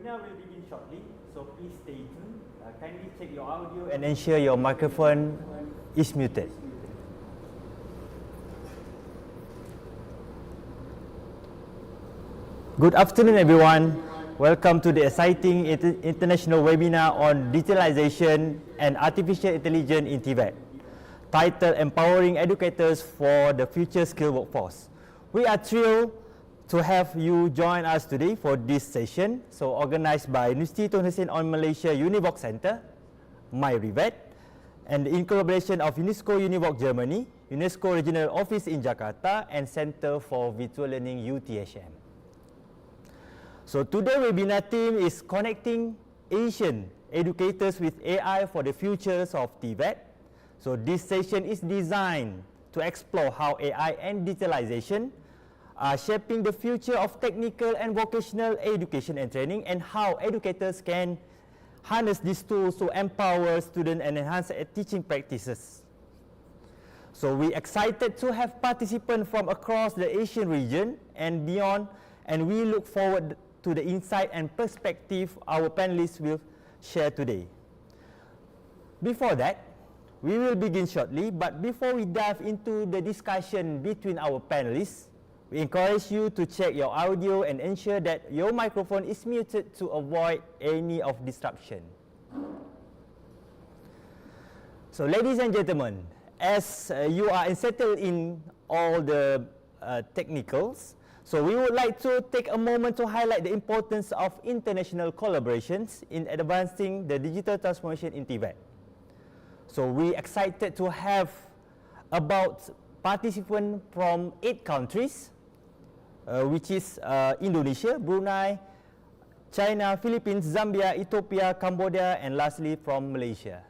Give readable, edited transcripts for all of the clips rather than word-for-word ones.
webinar will begin shortly, so please stay tuned. Kindly check your audio and ensure your microphone is muted. Good afternoon, everyone. Welcome to the exciting international webinar on digitalization and artificial intelligence in TVET, titled Empowering Educators for the Future Skilled Workforce. We are thrilled to have you join us today for this session, so organized by University Tun Hussein on Malaysia Univoc Center, MyRevet, and in collaboration of UNESCO Univoc Germany, UNESCO Regional Office in Jakarta, and Center for Virtual Learning UTHM. So today's webinar theme is Connecting Asian Educators with AI for the Futures of TVET. So this session is designed to explore how AI and digitalization are shaping the future of technical and vocational education and training, and how educators can harness these tools to empower students and enhance teaching practices. So we're excited to have participants from across the Asian region and beyond, and we look forward to the insight and perspective our panelists will share today. Before that, we will begin shortly, but before we dive into the discussion between our panelists, we encourage you to check your audio and ensure that your microphone is muted to avoid any of disruption. So ladies and gentlemen, as you are settled in all the technicals, so we would like to take a moment to highlight the importance of international collaborations in advancing the digital transformation in TVET. So we're excited to have about participants from 8 countries, which is Indonesia, Brunei, China, Philippines, Zambia, Ethiopia, Cambodia, and lastly from Malaysia.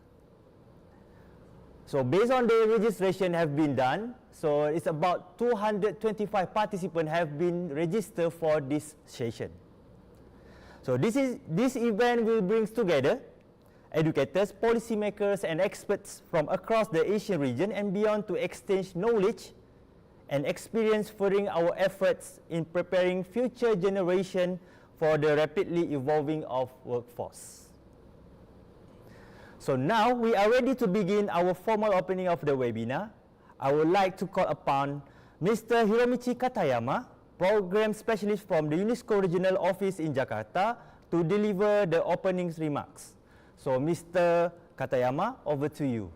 So based on the registration have been done, so it's about 225 participants have been registered for this session. So this event will bring together educators, policymakers, and experts from across the Asian region and beyond to exchange knowledge and experience, furthering our efforts in preparing future generation for the rapidly evolving of workforce. So now we are ready to begin our formal opening of the webinar. I would like to call upon Mr. HIROMICHI KATAYAMA, Program Specialist from the UNESCO Regional Office in Jakarta, to deliver the opening remarks. So Mr. Katayama, over to you.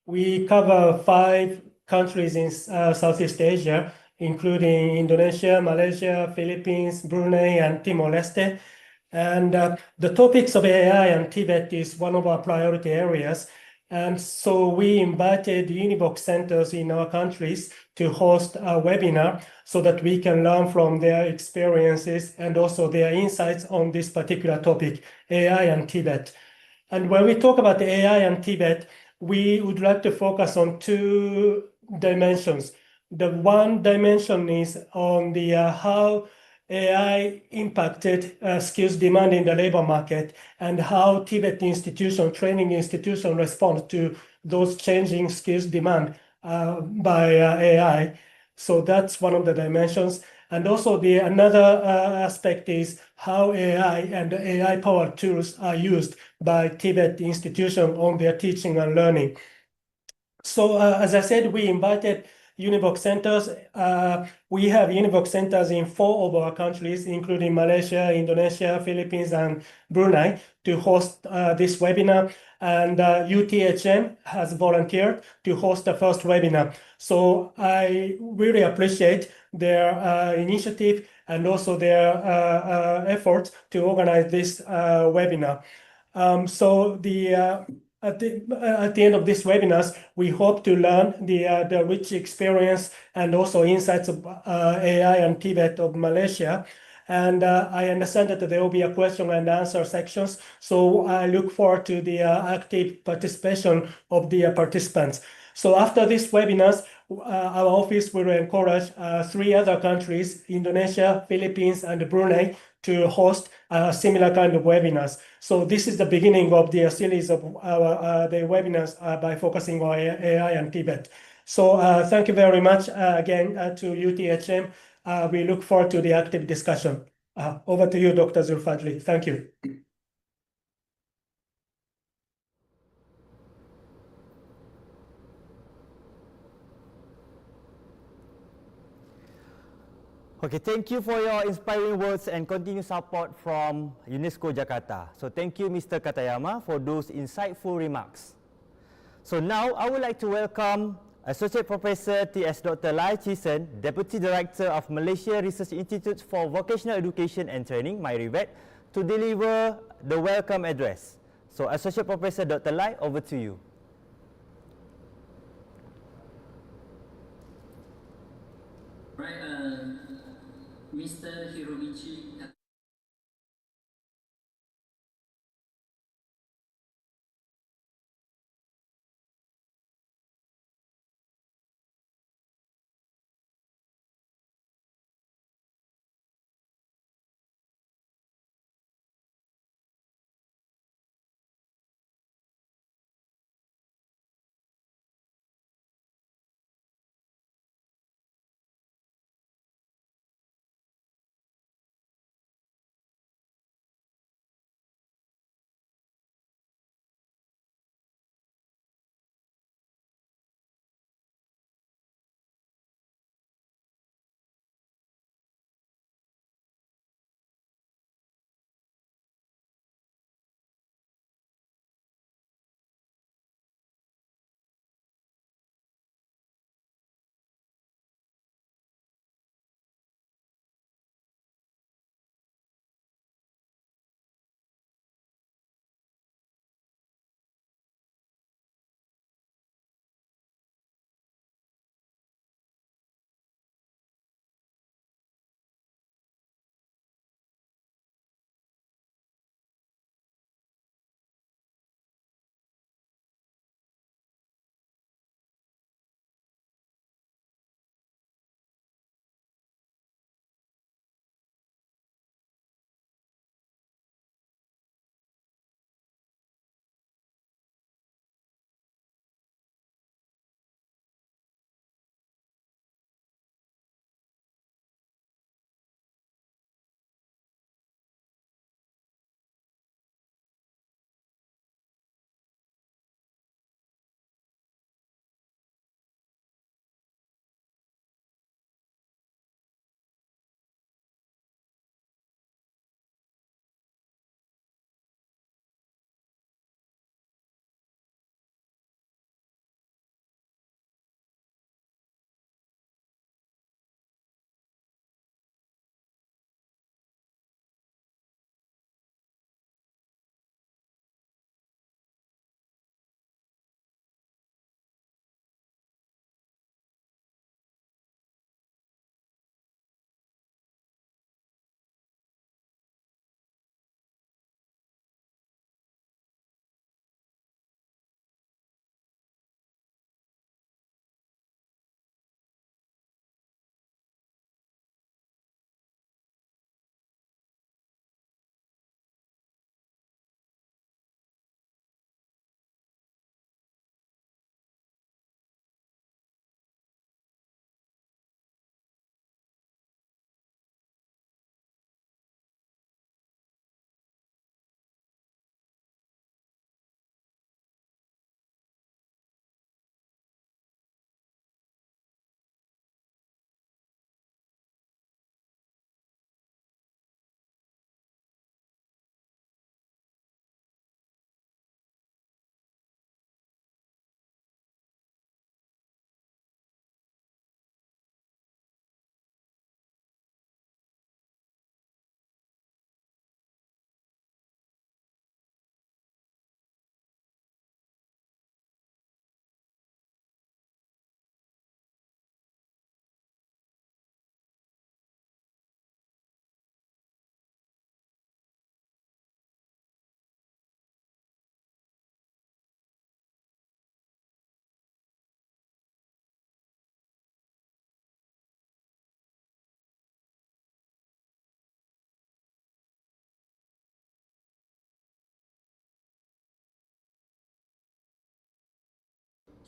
We cover 5 countries in Southeast Asia, including Indonesia, Malaysia, Philippines, Brunei, and Timor-Leste. And the topics of AI and TVET is one of our priority areas. And so we invited Univoc centers in our countries to host a webinar so that we can learn from their experiences and also their insights on this particular topic, AI and TVET. And when we talk about the AI and TVET, we would like to focus on 2 dimensions. The one dimension is on the how AI impacted skills demand in the labor market, and how TVET institution, training institution respond to those changing skills demand by AI. So that's one of the dimensions. And also another aspect is how AI and AI-powered tools are used by TVET institution on their teaching and learning. So as I said, we invited Univoc centers. We have Univoc centers in 4 of our countries, including Malaysia, Indonesia, Philippines, and Brunei, to host this webinar. And UTHM has volunteered to host the first webinar. So I really appreciate their initiative and also their efforts to organize this webinar. At the end of this webinars, we hope to learn the rich experience and also insights of AI and TVET of Malaysia. And I understand that there will be a question and answer sections. So I look forward to the active participation of the participants. So after this webinars, our office will encourage 3 other countries, Indonesia, Philippines, and Brunei, to host a similar kind of webinars. So this is the beginning of the series of our the webinars by focusing on AI and Tibet. So thank you very much again to UTHM. We look forward to the active discussion. Over to you, Dr. Zulfadli. Thank you. Okay, thank you for your inspiring words and continued support from UNESCO Jakarta. So thank you, Mr. Katayama, for those insightful remarks. So now I would like to welcome Associate Professor T.S. Dr. Lai Chisen, Deputy Director of Malaysia Research Institute for Vocational Education and Training, MyRevet, to deliver the welcome address. So Associate Professor Dr. Lai, over to you. Right, Mr. Hiromichi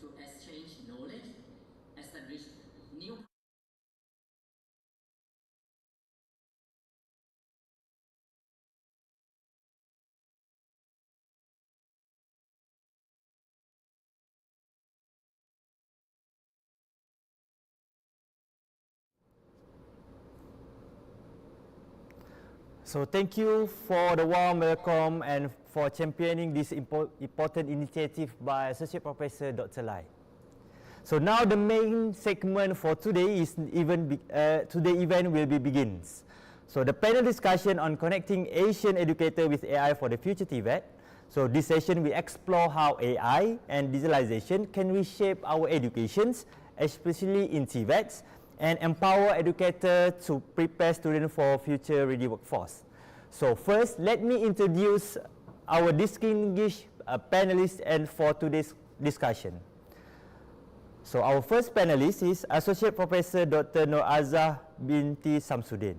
to exchange knowledge, establish new So thank you for the warm welcome and for championing this important initiative by Associate Professor Dr. Lai. So now the main segment for today is today event will be begins. So the panel discussion on connecting Asian educator with AI for the future TVET. So this session we explore how AI and digitalization can reshape our educations, especially in TVETs, and empower educators to prepare students for future ready workforce. So first, let me introduce our distinguished panelists and for today's discussion. So our first panelist is Associate Professor Dr. Noor AZAH BINTI SAMSUDIN.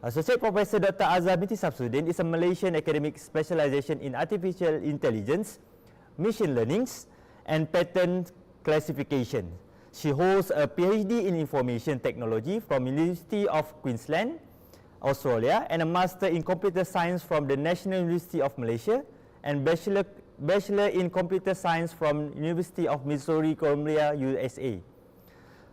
Associate Professor Dr. AZAH BINTI SAMSUDIN is a Malaysian academic specialization in artificial intelligence, machine learning, and pattern classification. She holds a PhD in Information Technology from University of Queensland, Australia, and a Master in Computer Science from the National University of Malaysia, and Bachelor in Computer Science from University of Missouri, Columbia, USA.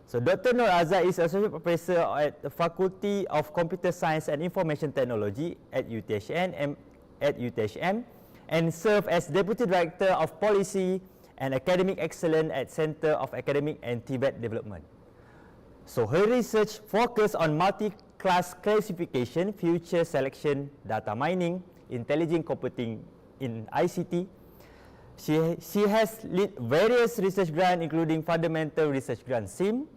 So Dr. Noor AZAH is Associate Professor at the Faculty of Computer Science and Information Technology at UTHM, and serves as Deputy Director of Policy and Academic Excellence at Center of Academic and TVET Development. So her research focuses on multi-class classification, future selection, data mining, intelligent computing in ICT. She has led various research grants including Fundamental Research Grant SIM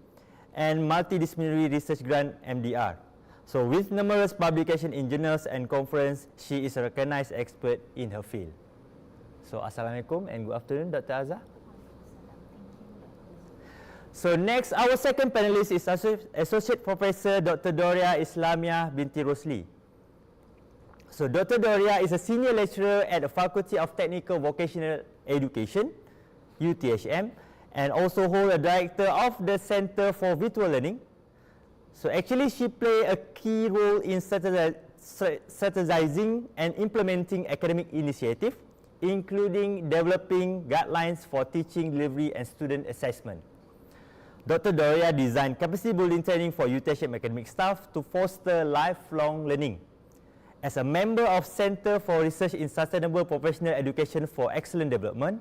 and Multidisciplinary Research Grant MDR. So with numerous publications in journals and conferences, she is a recognized expert in her field. So Assalamualaikum and good afternoon, Dr. AZAH. So next, our second panelist is Associate Professor Dr. Doria ISLAMIAH binti ROSLI. So Dr. Doria is a Senior Lecturer at the Faculty of Technical Vocational Education, UTHM, and also holds a Director of the Center for Virtual Learning. So actually she plays a key role in strategizing and implementing academic initiatives, including developing guidelines for teaching, delivery, and student assessment. Dr. Doria designed capacity building training for UTHM academic staff to foster lifelong learning. As a member of Center for Research in Sustainable Professional Education for Excellent Development,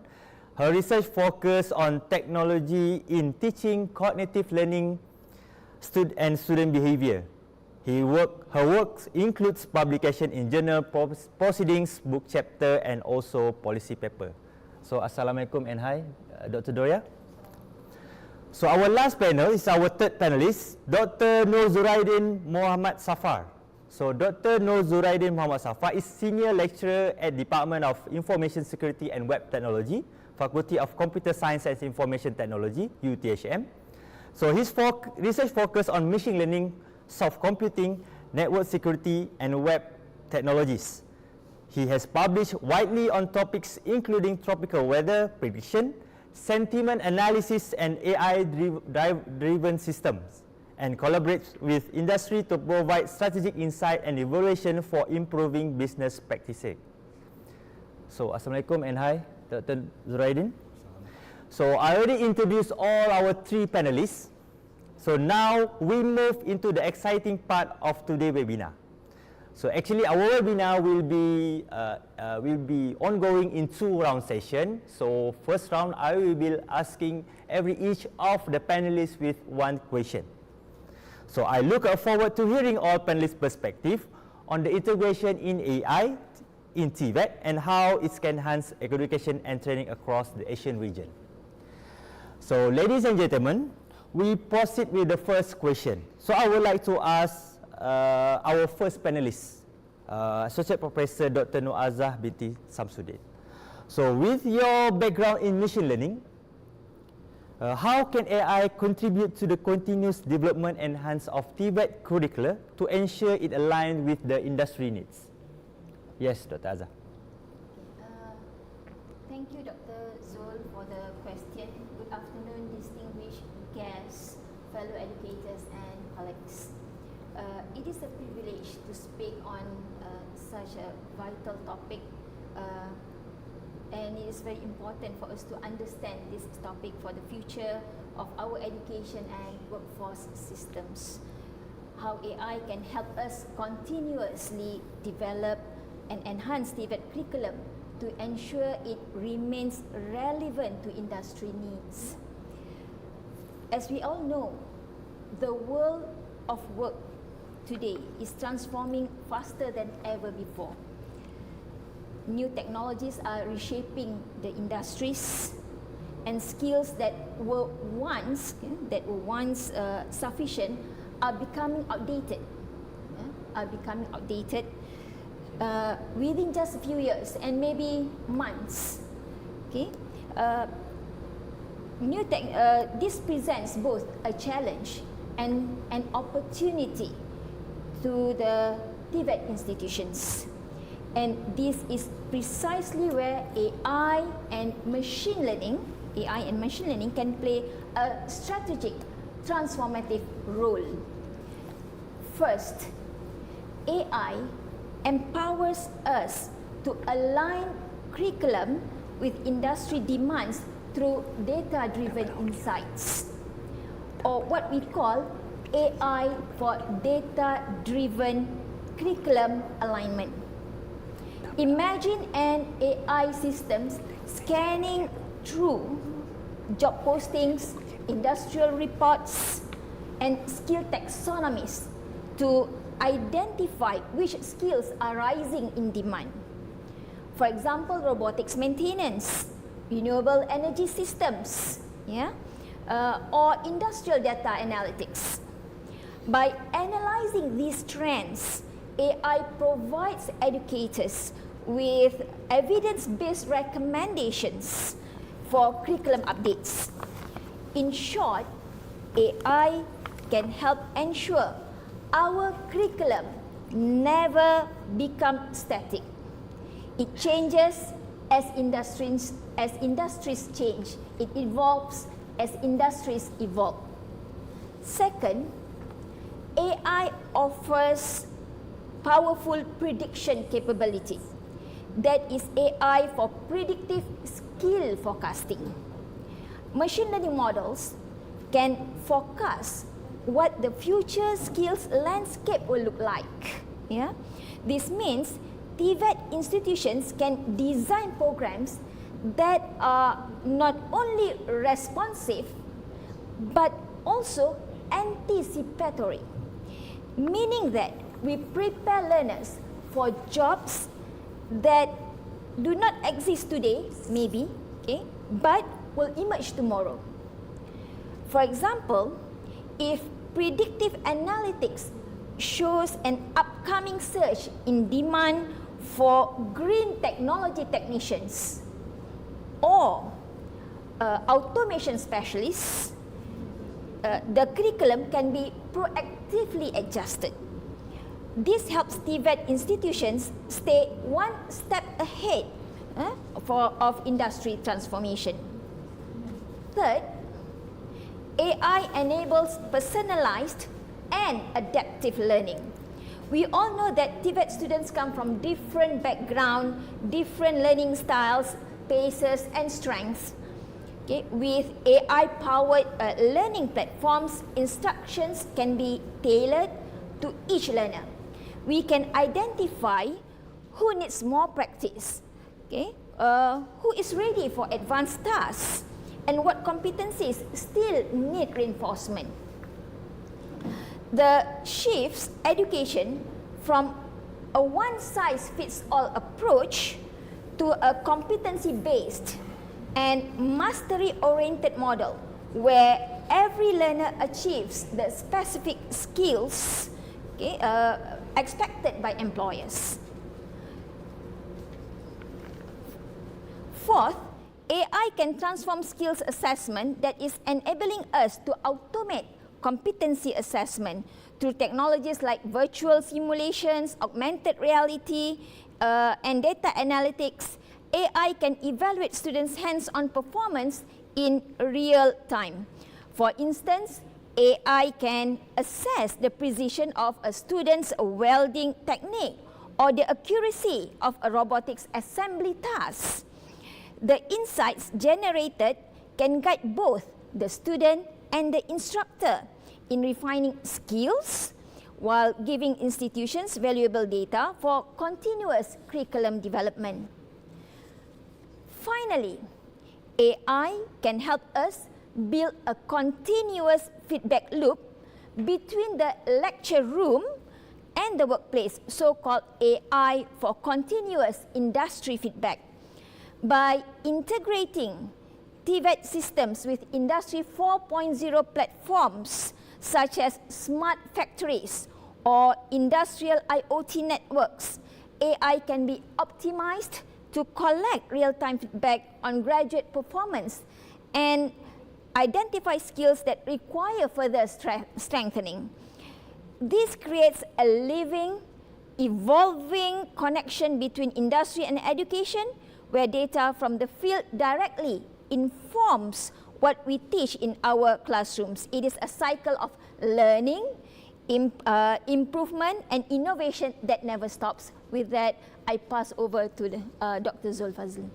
her research focuses on technology in teaching, cognitive learning, and student behavior. Her work includes publication in journal proceedings, book chapter, and also policy paper. So Assalamualaikum and hi, Dr. Doria. So our last panel is our third panelist, Dr. Noor ZURAIDIN Muhammad SAFAR. So Dr. Noor ZURAIDIN Muhammad SAFAR is Senior Lecturer at Department of Information Security and Web Technology, Faculty of Computer Science and Information Technology, UTHM. So his research focus on machine learning, soft computing, network security, and web technologies. He has published widely on topics including tropical weather prediction, sentiment analysis, and AI-driven systems, and collaborates with industry to provide strategic insight and evaluation for improving business practices. So Assalamualaikum and hi, Dr. ZURAIDIN. So I already introduced all our three panelists. So now we move into the exciting part of today's webinar. So actually our webinar will be ongoing in 2 round session. So first round I will be asking each of the panelists with 1 question. So I look forward to hearing all panelists' perspective on the integration in AI in TVET and how it can enhance education and training across the Asian region. So ladies and gentlemen, we proceed with the first question. So I would like to ask our first panelist, Associate Professor Dr. Noor AZAH binti SAMSUDIN. So with your background in machine learning, how can AI contribute to the continuous development and enhance of TVET curricula to ensure it aligns with the industry needs? Yes, Dr. AZAH. Thank you, Dr. Zul, for the question. Good guests, fellow educators and colleagues. It is a privilege to speak on such a vital topic, and it is very important for us to understand this topic for the future of our education and workforce systems. How AI can help us continuously develop and enhance TVET curriculum to ensure it remains relevant to industry needs. As we all know, the world of work today is transforming faster than ever before. New technologies are reshaping the industries, and skills that were once sufficient are becoming outdated. Within just a few years and maybe months. Okay, this presents both a challenge and an opportunity to the TVET institutions. And this is precisely where AI and machine learning can play a strategic, transformative role. First, AI empowers us to align curriculum with industry demands through data-driven insights, or what we call AI for data-driven curriculum alignment. Imagine an AI system scanning through job postings, industrial reports, and skill taxonomies to identify which skills are rising in demand. For example, robotics maintenance, renewable energy systems, or industrial data analytics. By analyzing these trends, AI provides educators with evidence-based recommendations for curriculum updates. In short, AI can help ensure our curriculum never become static. It changes as industries change. It evolves as industries evolve. Second, AI offers powerful prediction capability. That is AI for predictive skill forecasting. Machine learning models can forecast what the future skills landscape will look like. This means TVET institutions can design programs that are not only responsive but also anticipatory, meaning that we prepare learners for jobs that do not exist today, maybe, but will emerge tomorrow. For example, if predictive analytics shows an upcoming surge in demand for green technology technicians or automation specialists, the curriculum can be proactively adjusted. This helps TVET institutions stay one step ahead of industry transformation. Third, AI enables personalized and adaptive learning. We all know that TVET students come from different backgrounds, different learning styles, paces and strengths. With AI-powered learning platforms, instructions can be tailored to each learner. We can identify who needs more practice, who is ready for advanced tasks, and what competencies still need reinforcement. The shifts education from a one-size-fits-all approach to a competency-based and mastery-oriented model where every learner achieves the specific skills expected by employers. Fourth, AI can transform skills assessment that is enabling us to automate competency assessment through technologies like virtual simulations, augmented reality, and data analytics. AI can evaluate students' hands-on performance in real time. For instance, AI can assess the precision of a student's welding technique or the accuracy of a robotics assembly task. The insights generated can guide both the student and the instructor in refining skills while giving institutions valuable data for continuous curriculum development. Finally, AI can help us build a continuous feedback loop between the lecture room and the workplace, so-called AI for continuous industry feedback. By integrating TVET systems with Industry 4.0 platforms such as smart factories or industrial IoT networks, AI can be optimized to collect real-time feedback on graduate performance and identify skills that require further strengthening. This creates a living, evolving connection between industry and education, where data from the field directly informs what we teach in our classrooms. It is a cycle of learning, improvement, and innovation that never stops. With that, I pass over to Dr. ZULFADLI.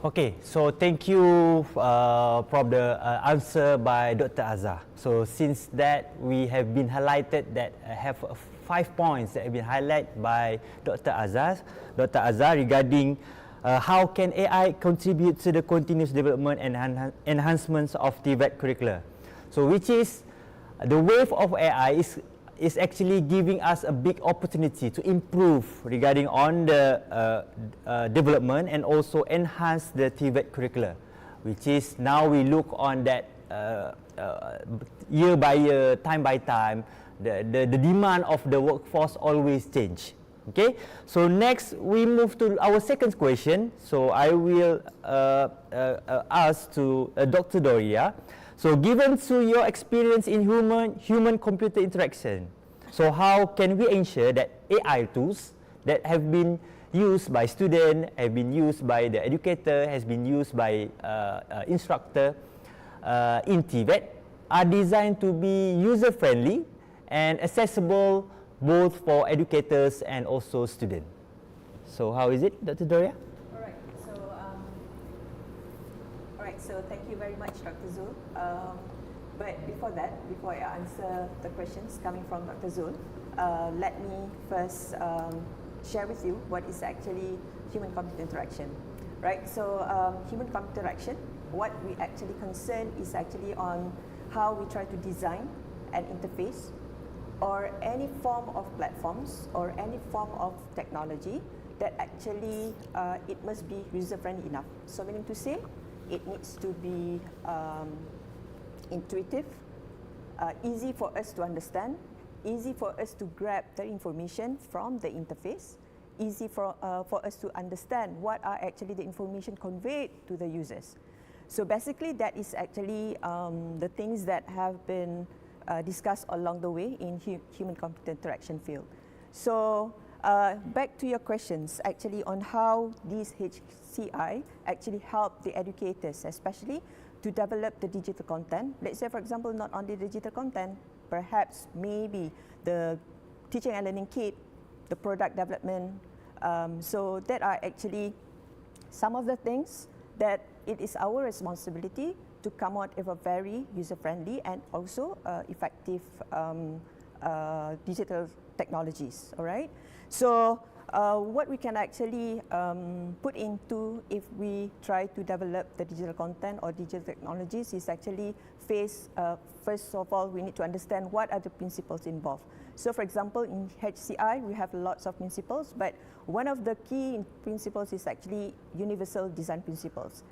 Okay, so thank you for the answer by Dr. AZAH. So since that we have been highlighted that have 5 points that have been highlighted by Dr. AZAH regarding how can AI contribute to the continuous development and enhancements of TVET curricula. So which is the wave of AI is actually giving us a big opportunity to improve regarding on the development and also enhance the TVET curricula, which is now we look on that year by year, time by time, the demand of the workforce always change. Okay, so next we move to our second question. So I will ask to Dr. Doria. So given to your experience in human-computer interaction, so how can we ensure that AI tools that have been used by students, have been used by the educator, has been used by instructor in TVET are designed to be user-friendly and accessible both for educators and also students? So how is it, Dr. Doria? So thank you very much, Dr. Zul. But before that, before I answer the questions coming from Dr. Zul, let me first share with you what is actually human-computer interaction. Right, so human-computer interaction, what we actually concern is actually on how we try to design an interface or any form of platforms or any form of technology that actually it must be user-friendly enough. So meaning to say, it needs to be intuitive, easy for us to understand, easy for us to grab the information from the interface, easy for us to understand what are actually the information conveyed to the users. So basically that is actually the things that have been discussed along the way in human-computer interaction field. So back to your questions actually on how these HCI actually help the educators, especially to develop the digital content. Let's say, for example, not only digital content, perhaps maybe the teaching and learning kit, the product development. So that are actually some of the things that it is our responsibility to come out with a very user-friendly and also effective digital technologies, all right? So what we can actually put into if we try to develop the digital content or digital technologies is actually first of all, we need to understand what are the principles involved. So for example, in HCI, we have lots of principles, but one of the key principles is actually universal design principles.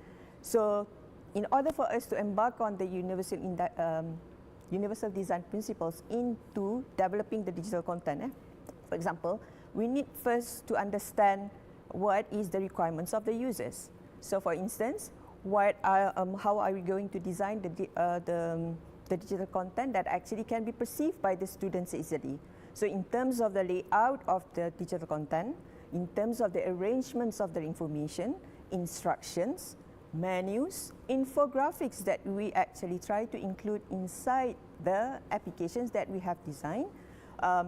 So in order for us to embark on the universal design principles into developing the digital content, for example, we need first to understand what is the requirements of the users. So for instance, how are we going to design the digital content that actually can be perceived by the students easily. So in terms of the layout of the digital content, in terms of the arrangements of the information, instructions, menus, infographics that we actually try to include inside the applications that we have designed,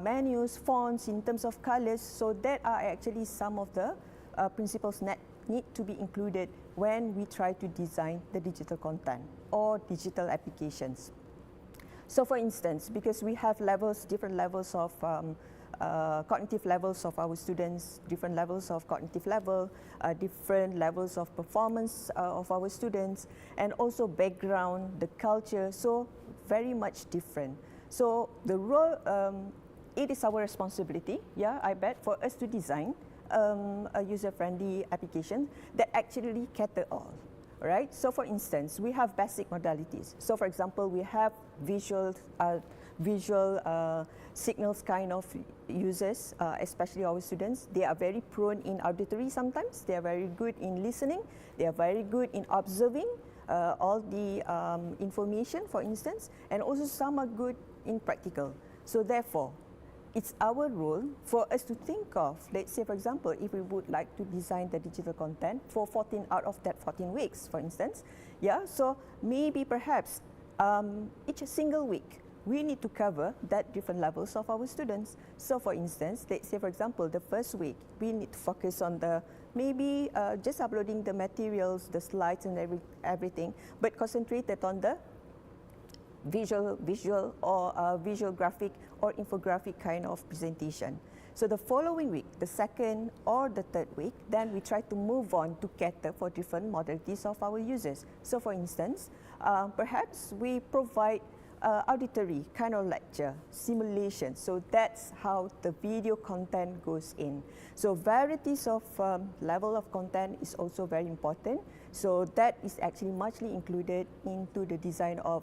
menus, fonts in terms of colors. So that are actually some of the principles that need to be included when we try to design the digital content or digital applications. So for instance, because we have levels, different levels of cognitive levels of our students, different levels of cognitive level, different levels of performance of our students, and also background, the culture, so very much different. So the role, it is our responsibility, yeah, I bet, for us to design a user-friendly application that actually cater all. Right? So for instance, we have basic modalities. So for example, we have visual signals kind of users, especially our students. They are very prone in auditory sometimes. They are very good in listening. They are very good in observing all the information, for instance. And also some are good in practical. So therefore, it's our role for us to think of, let's say, for example, if we would like to design the digital content for 14 out of that 14 weeks, for instance. Yeah, so maybe perhaps each single week, we need to cover that different levels of our students. So for instance, let's say, for example, the first week, we need to focus on the maybe just uploading the materials, the slides and everything, but concentrated on the visual or visual graphic or infographic kind of presentation. So the following week, the second or the third week, then we try to move on to cater for different modalities of our users. So for instance, perhaps we provide auditory kind of lecture, simulation. So that's how the video content goes in. So varieties of level of content is also very important. So that is actually muchly included into the design of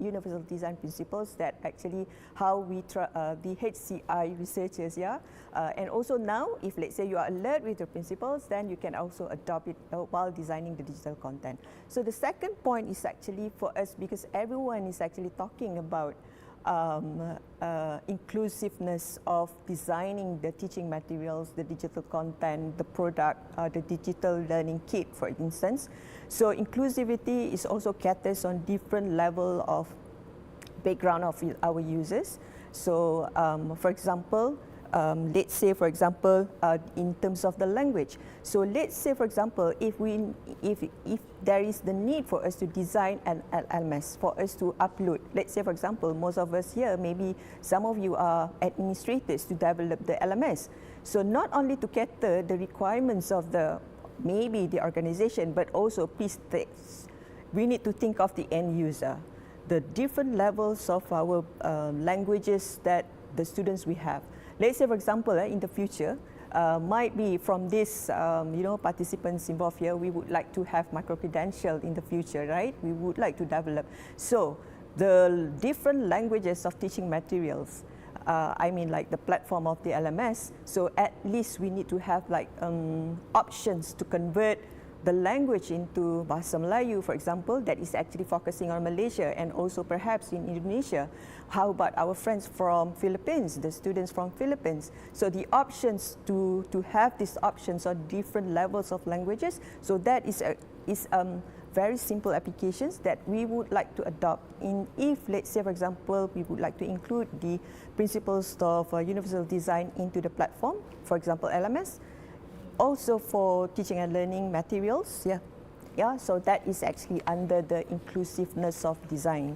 universal design principles, that actually how we try, the HCI researchers, yeah. And also now, if let's say you are alert with the principles, then you can also adopt it while designing the digital content. So the second point is actually for us, because everyone is actually talking about inclusiveness of designing the teaching materials, the digital content, the product, the digital learning kit, for instance. So inclusivity is also caters on different level of background of our users. So for example, let's say, for example, in terms of the language. So let's say, for example, if there is the need for us to design an LMS, for us to upload, let's say, for example, most of us here, maybe some of you are administrators to develop the LMS. So not only to cater the requirements of maybe the organization, but also please, we need to think of the end user, the different levels of our languages that the students we have. Let's say, for example, in the future, might be from this, participants involved here, we would like to have micro-credential in the future, right? We would like to develop. So the different languages of teaching materials, I mean like the platform of the LMS, so at least we need to have like options to convert the language into Bahasa Melayu, for example, that is actually focusing on Malaysia and also perhaps in Indonesia. How about our friends from Philippines, the students from Philippines? So the options to have these options on different levels of languages, so that is very simple applications that we would like to adopt in, if let's say, for example, we would like to include the principles of universal design into the platform, for example, LMS. Also for teaching and learning materials, so that is actually under the inclusiveness of design.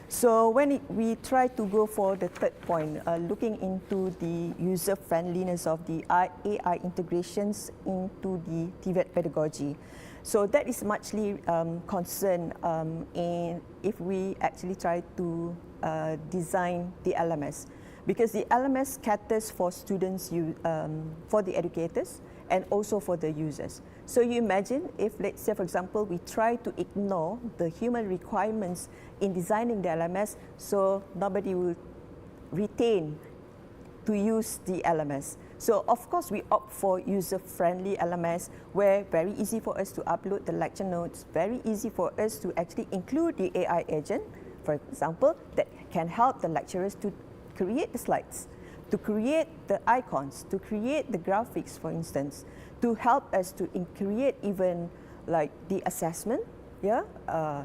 So when we try to go for the third point, looking into the user friendliness of the AI integrations into the TVET pedagogy. So that is muchly concerned in if we actually try to design the LMS, because the LMS caters for students, for the educators, and also for the users. So you imagine if, let's say, for example, we try to ignore the human requirements in designing the LMS, so nobody will retain to use the LMS. So of course we opt for user-friendly LMS, where very easy for us to upload the lecture notes, very easy for us to actually include the AI agent, for example, that can help the lecturers to create the slides, to create the icons, to create the graphics, for instance, to help us to create even like the assessment. Yeah,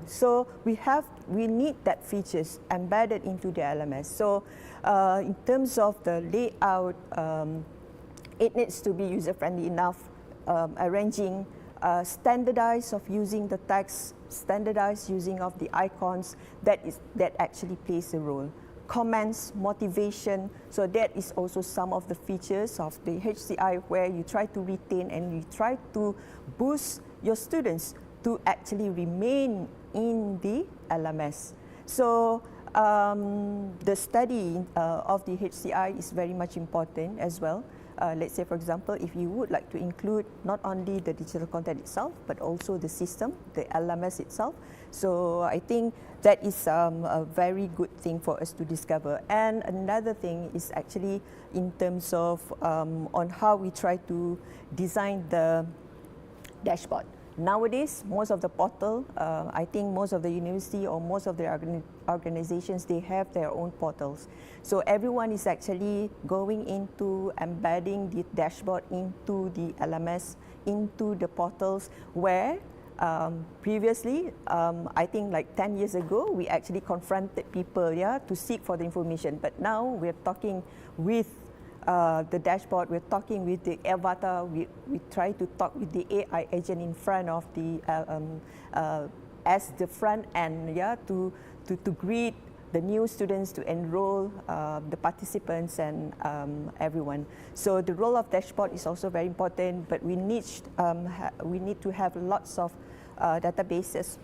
so we need that features embedded into the LMS. So in terms of the layout, it needs to be user-friendly enough, arranging, standardized of using the text, standardized using of the icons, that actually plays a role. Comments, motivation, so that is also some of the features of the HCI where you try to retain and you try to boost your students to actually remain in the LMS. So the study of the HCI is very much important as well. Let's say, for example, if you would like to include not only the digital content itself, but also the system, the LMS itself. So I think that is a very good thing for us to discover. And another thing is actually in terms of on how we try to design the dashboard. Nowadays, most of the portal, I think most of the university or most of the organizations, they have their own portals. So everyone is actually going into embedding the dashboard into the LMS, into the portals where previously, I think like 10 years ago, we actually confronted people, yeah, to seek for the information. But now we're talking with the dashboard, we're talking with the avatar, we try to talk with the AI agent in front of the, as the front end, yeah, to greet the new students, to enroll the participants and everyone. So the role of dashboard is also very important, but we need to have lots of databases.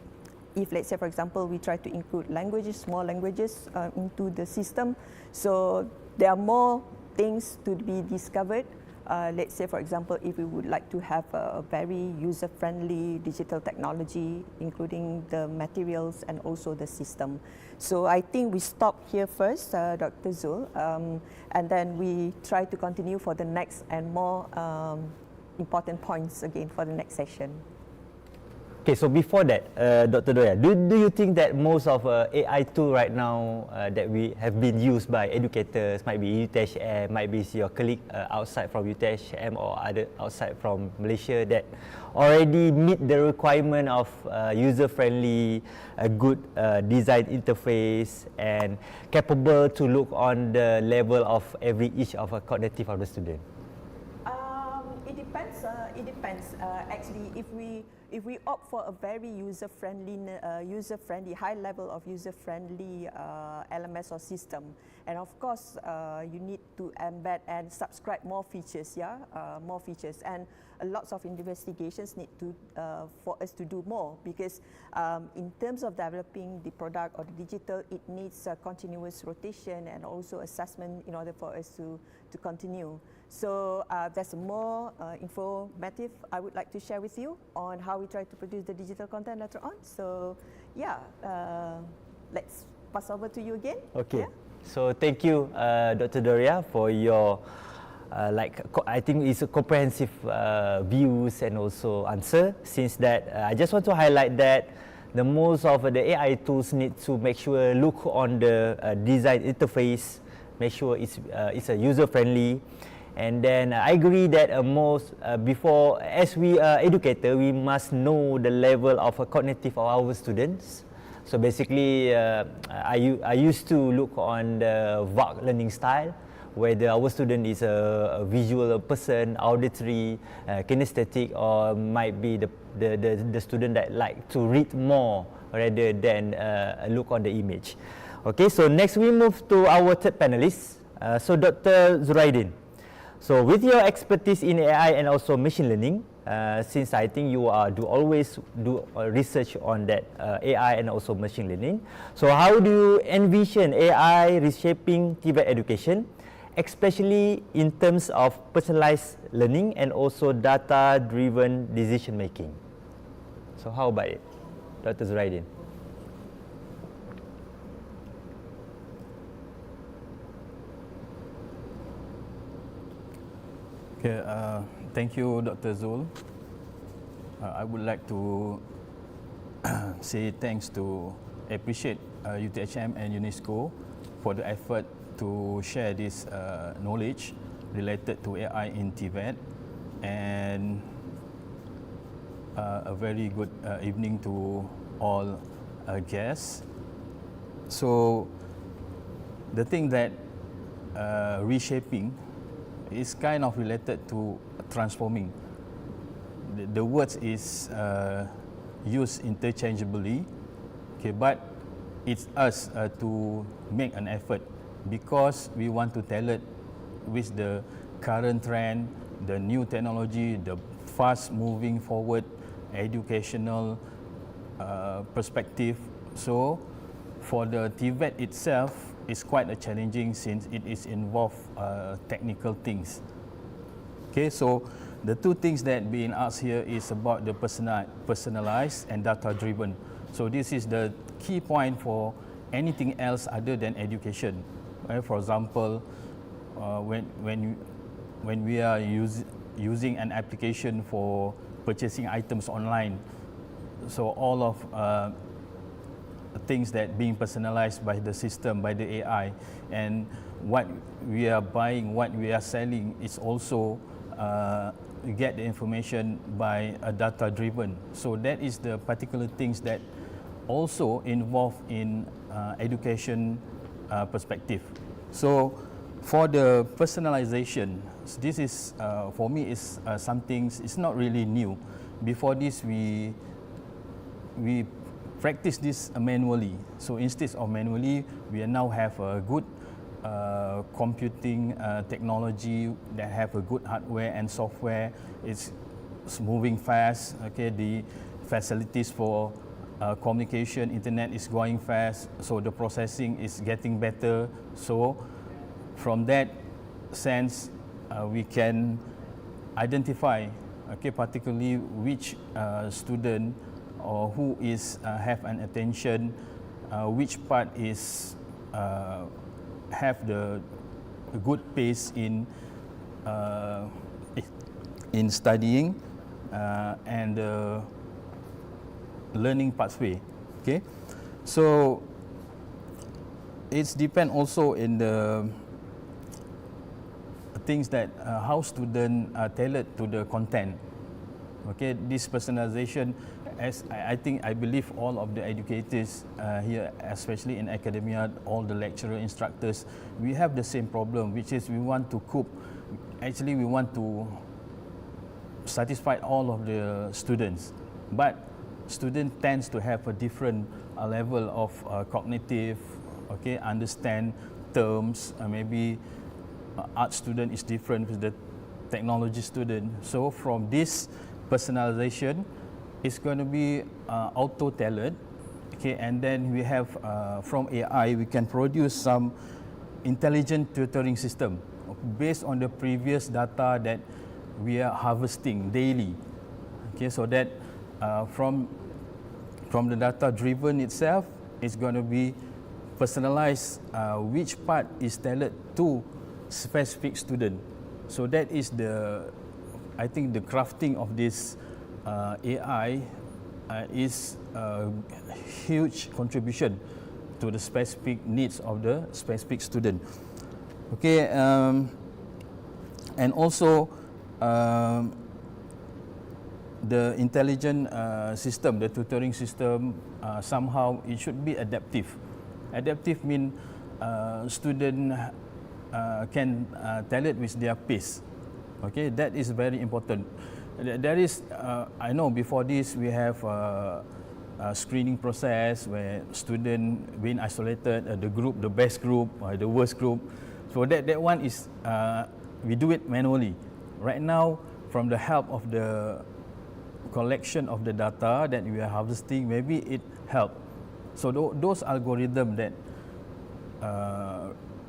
If, let's say, for example, we try to include languages, small languages into the system, so there are more things to be discovered. Let's say, for example, if we would like to have a very user-friendly digital technology, including the materials and also the system. So I think we stop here first, Dr. Zul, and then we try to continue for the next and more important points again for the next session. Okay, so before that, Dr. Doria, do you think that most of AI tool right now that we have been used by educators, might be UTHM, might be your colleague outside from UTHM or other outside from Malaysia, that already meet the requirement of user-friendly, a good design interface and capable to look on the level of each of a cognitive of the student? It depends. Actually, if we opt for a very user-friendly, high level of user-friendly LMS or system, and of course you need to embed and subscribe more features, more features, and lots of investigations need to for us to do more, because in terms of developing the product or the digital, it needs continuous rotation and also assessment in order for us to continue. So there's more informative I would like to share with you on how we try to produce the digital content later on. So yeah, let's pass over to you again. Okay. Yeah? So thank you, Dr. Doria, for your I think it's a comprehensive views and also answer. Since that, I just want to highlight that the most of the AI tools need to make sure look on the design interface, make sure it's a user friendly. And then I agree that most before, as we are educator, we must know the level of cognitive of our students. So basically, I used to look on the VARC learning style, whether our student is a visual person, auditory, kinesthetic, or might be the student that like to read more rather than look on the image. Okay, so next we move to our third panelist, so Dr. ZURAIDIN. So with your expertise in AI and also machine learning, since I think you always do research on that AI and also machine learning, so how do you envision AI reshaping TVET education, especially in terms of personalized learning and also data-driven decision making? So how about it, Dr. ZURAIDIN? Okay, thank you, Dr. Zul. I would like to say thanks to appreciate UTHM and UNESCO for the effort to share this knowledge related to AI in TVET. and a very good evening to all guests. So the thing that reshaping is kind of related to transforming. The words is used interchangeably, okay, but it's us to make an effort because we want to tell it with the current trend, the new technology, the fast moving forward educational perspective. So for the TVET itself, it's quite a challenging since it is involved technical things. Okay, so the two things that being asked here is about the personalized and data driven. So this is the key point for anything else other than education. Right? For example, when we are using an application for purchasing items online, so all of things that being personalized by the system, by the AI, and what we are buying, what we are selling is also get the information by a data driven. So that is the particular things that also involved in education perspective. So for the personalization, this is for me is something, it's not really new. Before this we practice this manually. So instead of manually, we now have a good computing technology that have a good hardware and software. It's moving fast. Okay, the facilities for communication, internet is going fast. So the processing is getting better. So from that sense, we can identify, okay, particularly which student or who is have an attention, which part is have the good pace in studying and learning pathway. Okay, so it's depend also in the things that how students are tailored to the content. Okay, this personalization, as I believe all of the educators here, especially in academia, all the lecturer, instructors, we have the same problem, which is we want to cope. Actually, we want to satisfy all of the students, but student tends to have a different level of cognitive, okay, understand terms. Maybe art student is different with the technology student. So from this personalization, it's going to be auto-tailored, okay, and then we have from AI we can produce some intelligent tutoring system based on the previous data that we are harvesting daily. Okay, so that from the data driven itself, it's going to be personalized which part is tailored to specific student. So that is the, I think the crafting of this AI is a huge contribution to the specific needs of the specific student. Okay, and also the intelligent system, the tutoring system, somehow it should be adaptive. Adaptive means student can tailor with their pace. Okay, that is very important. There is, I know before this we have a screening process where student being isolated, the group, the best group, the worst group. So that one is, we do it manually. Right now, from the help of the collection of the data that we are harvesting, maybe it helps. So those algorithms that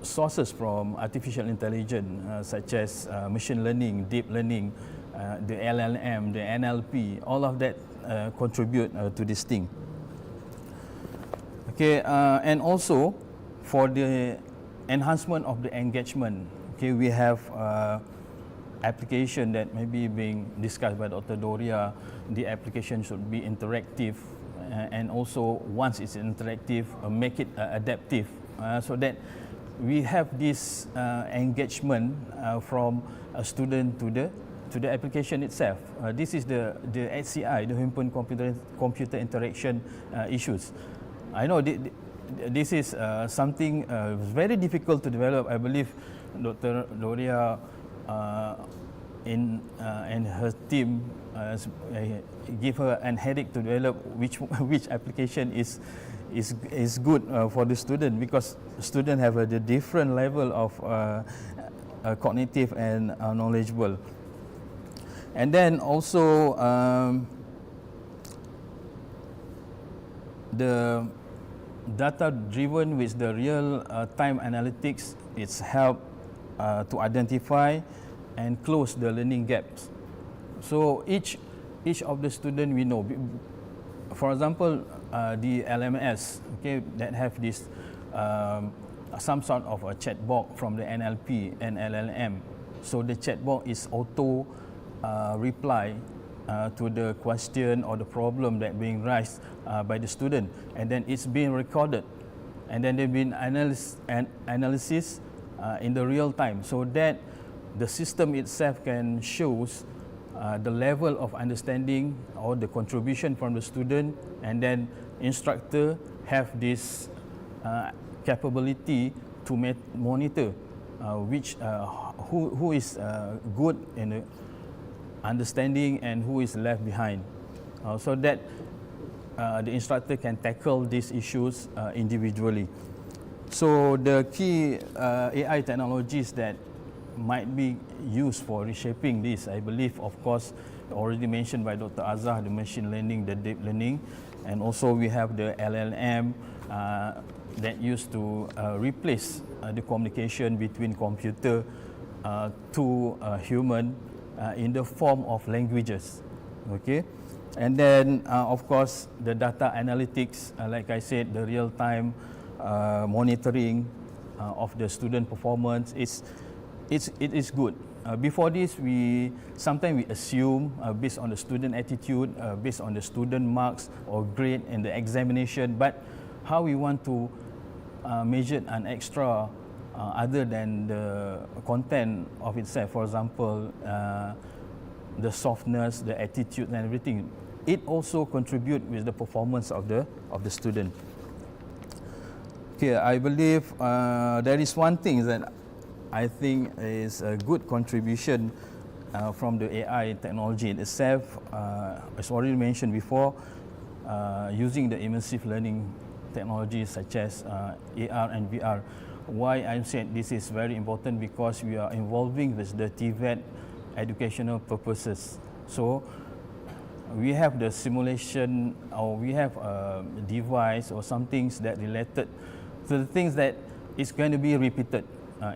sources from artificial intelligence, such as machine learning, deep learning, the LLM, the NLP, all of that contribute to this thing. Okay, and also for the enhancement of the engagement, okay, we have application that may be being discussed by Dr. Doria. The application should be interactive, and also once it's interactive, make it adaptive, so that we have this engagement from a student to to the application itself. This is the HCI, the human computer interaction issues. I know this is something very difficult to develop. I believe Dr. Doria and her team give her an headache to develop which application is good for the student, because students have a different level of cognitive and knowledgeable. And then also the data driven with the real time analytics, it's help to identify and close the learning gaps. So each of the student we know, for example, the LMS, okay, that have this some sort of a chatbot from the NLP and LLM. So the chatbot is auto reply to the question or the problem that being raised by the student, and then it's being recorded, and then they've been analysis in the real time, so that the system itself can shows the level of understanding or the contribution from the student, and then instructor have this capability to monitor who is good in understanding and who is left behind, so that the instructor can tackle these issues individually. So the key AI technologies that might be used for reshaping this, I believe, of course, already mentioned by Dr. AZAH, the machine learning, the deep learning, and also we have the LLM that used to replace the communication between computer to human in the form of languages. Okay, and then of course the data analytics, like I said, the real-time monitoring of the student performance it is good. Before this, sometimes we assume based on the student attitude, based on the student marks or grade in the examination, but how we want to measure an extra other than the content of itself. For example, the softness, the attitude and everything, it also contribute with the performance of the student. Okay, I believe there is one thing that I think is a good contribution from the AI technology itself. As already mentioned before, using the immersive learning technologies such as AR and VR. Why I'm saying this is very important, because we are involving with the TVET educational purposes. So we have the simulation, or we have a device or some things that related to the things that is going to be repeated.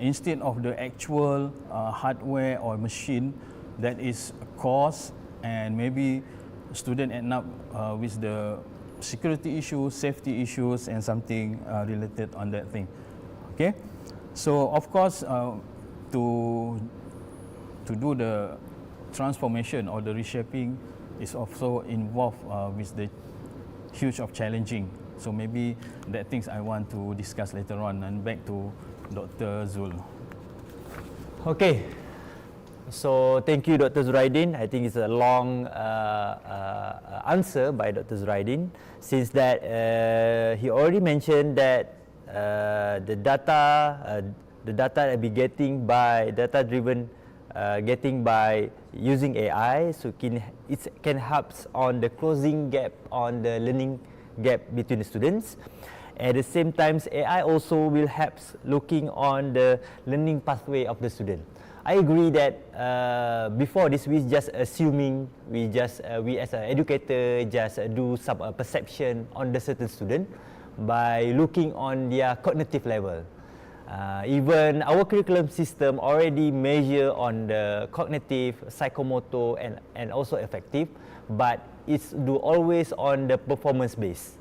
Instead of the actual hardware or machine that is cost, and maybe student end up with the security issues, safety issues, and something related on that thing. Okay, so of course to do the transformation or the reshaping is also involved with the huge of challenging. So maybe that things I want to discuss later on. And back to Dr. Zul. Okay, so thank you, Dr. Zuraidin. I think it's a long answer by Dr. Zuraidin, since that he already mentioned that the data that we getting by data-driven getting by using AI, so it can help on the closing gap on the learning gap between the students. At the same time, AI also will help looking on the learning pathway of the student. I agree that before this, we just assuming, we as an educator just do some perception on the certain student by looking on their cognitive level. Even our curriculum system already measure on the cognitive, psychomotor, and also affective, but it's do always on the performance base.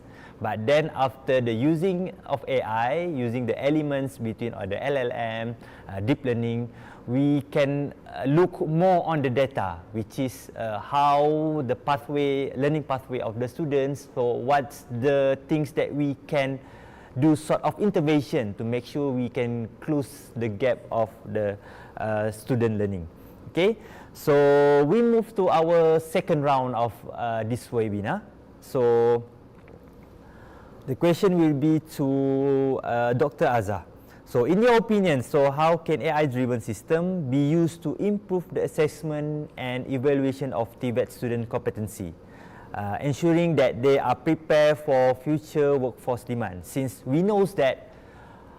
But then after the using of AI, using the elements between the LLM, deep learning, we can look more on the data, which is how the pathway, learning pathway of the students. So what's the things that we can do sort of intervention to make sure we can close the gap of the student learning. Okay, So we move to our second round of this webinar. So the question will be to Dr. AZAH. So in your opinion, so how can AI-driven system be used to improve the assessment and evaluation of TVET student competency, ensuring that they are prepared for future workforce demand? Since we know that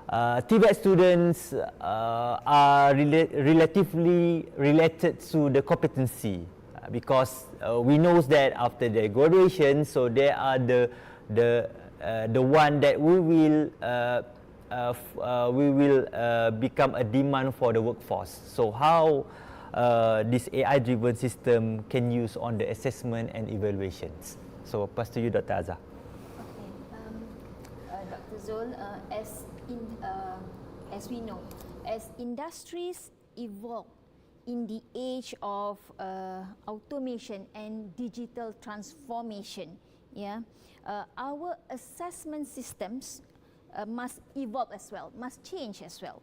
TVET students are relatively related to the competency, because we know that after their graduation, so they are the one that we will become a demand for the workforce. So how this AI-driven system can use on the assessment and evaluations? So pass to you, Dr. AZAH. Okay, Dr. Zul, as we know, as industries evolve in the age of automation and digital transformation, our assessment systems must evolve as well, must change as well.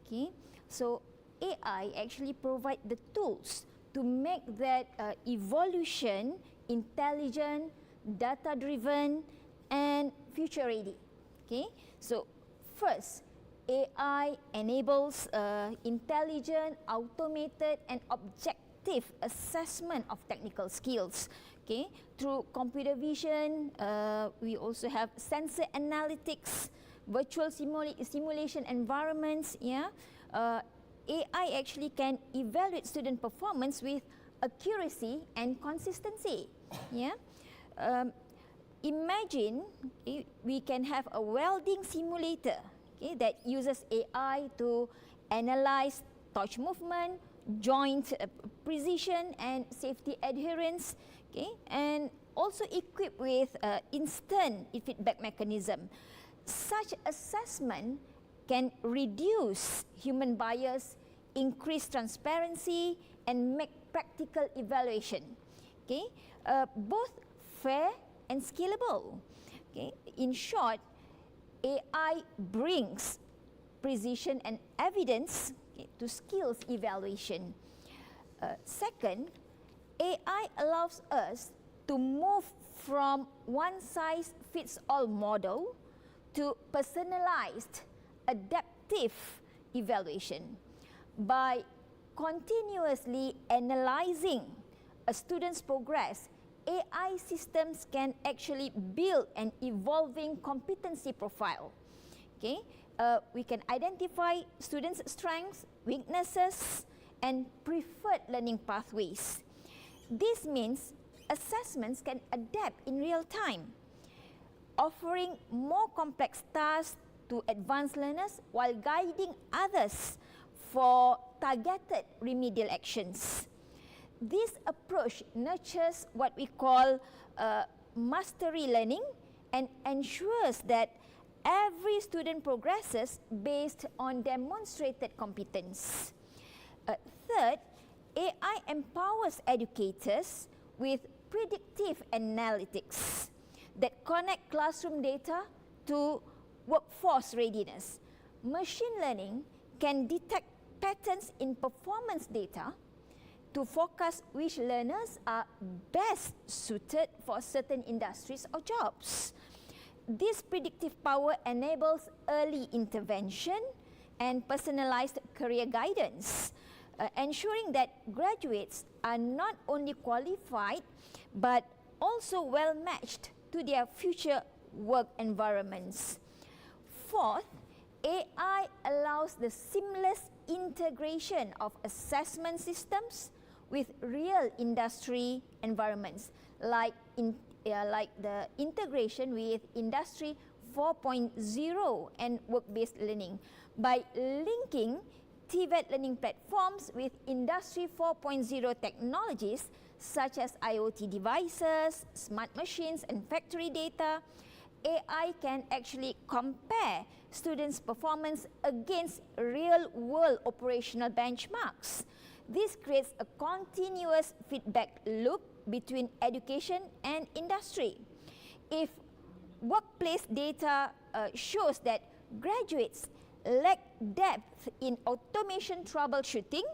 Okay, so AI actually provide the tools to make that evolution intelligent, data-driven, and future-ready. Okay, so first, AI enables intelligent, automated, and objective assessment of technical skills. Okay, through computer vision, we also have sensor analytics, virtual simulation environments. AI actually can evaluate student performance with accuracy and consistency. Imagine we can have a welding simulator that uses AI to analyze torch movement, joint precision, and safety adherence, and also equipped with instant feedback mechanism. Such assessment can reduce human bias, increase transparency, and make practical evaluation both fair and scalable. In short, AI brings precision and evidence to skills evaluation. Second, AI allows us to move from one-size-fits-all model to personalized, adaptive evaluation. By continuously analyzing a student's progress, AI systems can actually build an evolving competency profile. We can identify students' strengths, weaknesses, and preferred learning pathways. This means assessments can adapt in real time, offering more complex tasks to advanced learners while guiding others for targeted remedial actions. This approach nurtures what we call mastery learning and ensures that every student progresses based on demonstrated competence. Third, AI empowers educators with predictive analytics that connect classroom data to workforce readiness. Machine learning can detect patterns in performance data to forecast which learners are best suited for certain industries or jobs. This predictive power enables early intervention and personalized career guidance, ensuring that graduates are not only qualified but also well matched to their future work environments. Fourth, AI allows the seamless integration of assessment systems with real industry environments, like the integration with Industry 4.0 and work-based learning. By linking TVET learning platforms with Industry 4.0 technologies such as IoT devices, smart machines, and factory data, AI can actually compare students' performance against real-world operational benchmarks. This creates a continuous feedback loop between education and industry. If workplace data shows that graduates lack depth in automation troubleshooting,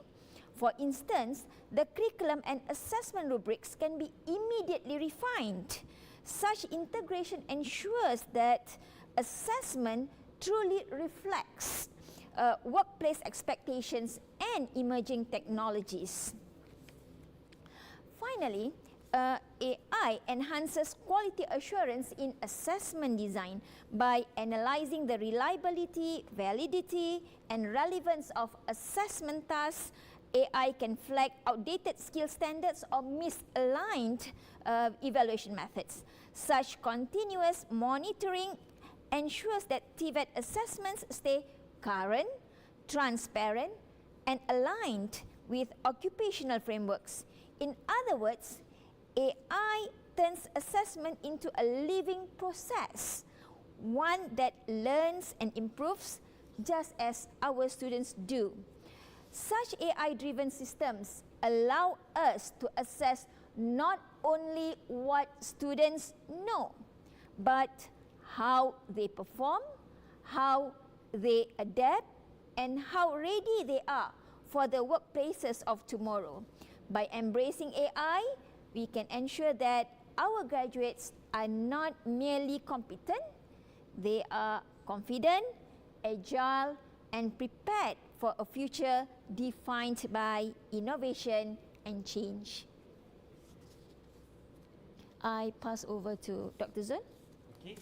For instance, the curriculum and assessment rubrics can be immediately refined. Such integration ensures that assessment truly reflects workplace expectations and emerging technologies. Finally, AI enhances quality assurance in assessment design by analyzing the reliability, validity, and relevance of assessment tasks. AI can flag outdated skill standards or misaligned evaluation methods. Such continuous monitoring ensures that TVET assessments stay current, transparent, and aligned with occupational frameworks. In other words, AI turns assessment into a living process, one that learns and improves just as our students do. Such AI-driven systems allow us to assess not only what students know, but how they perform, how they adapt, and how ready they are for the workplaces of tomorrow. By embracing AI, we can ensure that our graduates are not merely competent, they are confident, agile, and prepared for a future defined by innovation and change. I pass over to Dr. Zul. Okay.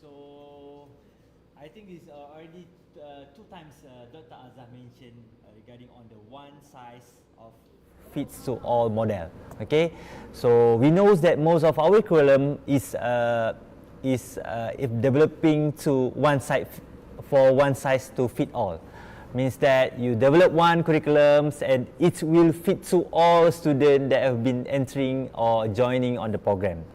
So, I think it's already 2 times Dr. AZAH mentioned regarding on the one size of fits to all model. Okay, so we know that most of our curriculum is developing to one size to fit all. Means that you develop one curriculums and it will fit to all students that have been entering or joining on the program.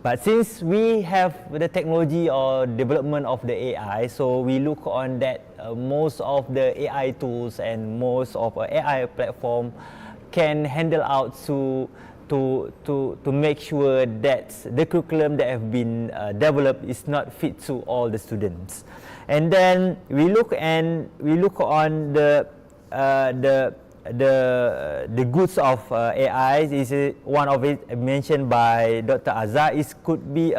But since we have the technology or development of the AI, so we look on that most of the AI tools and most of AI platform can handle out to make sure that the curriculum that have been developed is not fit to all the students. And then we look on the goods of AI. Is one of it mentioned by Dr. AZAH is could be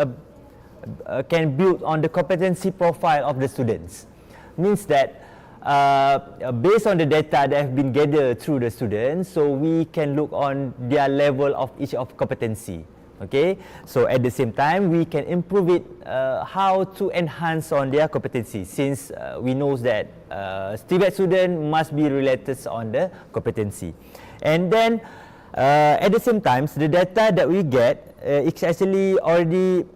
can build on the competency profile of the students. Means that based on the data that have been gathered through the students, so we can look on their level of each of competency. Okay, so at the same time we can improve it how to enhance on their competency, since we know that TVET student must be related on the competency. And then at the same time, the data that we get it's actually already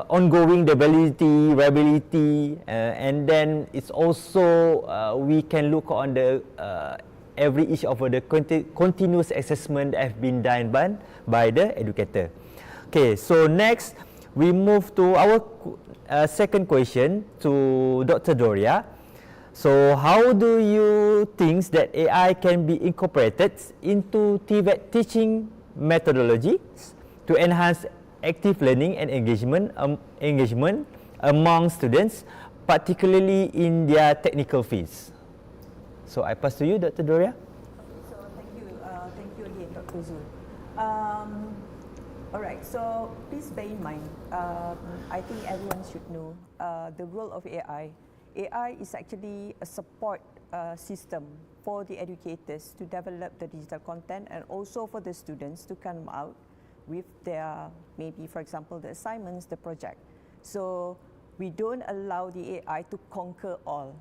ongoing, the validity, reliability, and then it's also we can look on the each of the continuous assessment that have been done by the educator. Okay, so next we move to our second question to Dr. Doria. So how do you think that AI can be incorporated into TVET teaching methodologies to enhance active learning and engagement among students, particularly in their technical fields? So I pass to you, Dr. Doria. So thank you again, Dr. Zul. All right, so please bear in mind, I think everyone should know the role of AI. AI is actually a support system for the educators to develop the digital content and also for the students to come out with their, maybe for example, the assignments, the project. So we don't allow the AI to conquer all,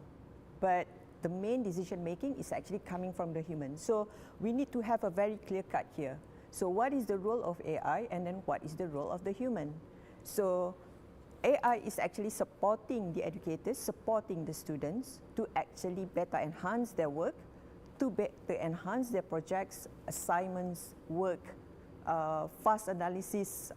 but the main decision making is actually coming from the human. So we need to have a very clear cut here. So what is the role of AI and then what is the role of the human? So AI is actually supporting the educators, supporting the students to actually better enhance their work, to enhance their projects, assignments, work, fast analysis,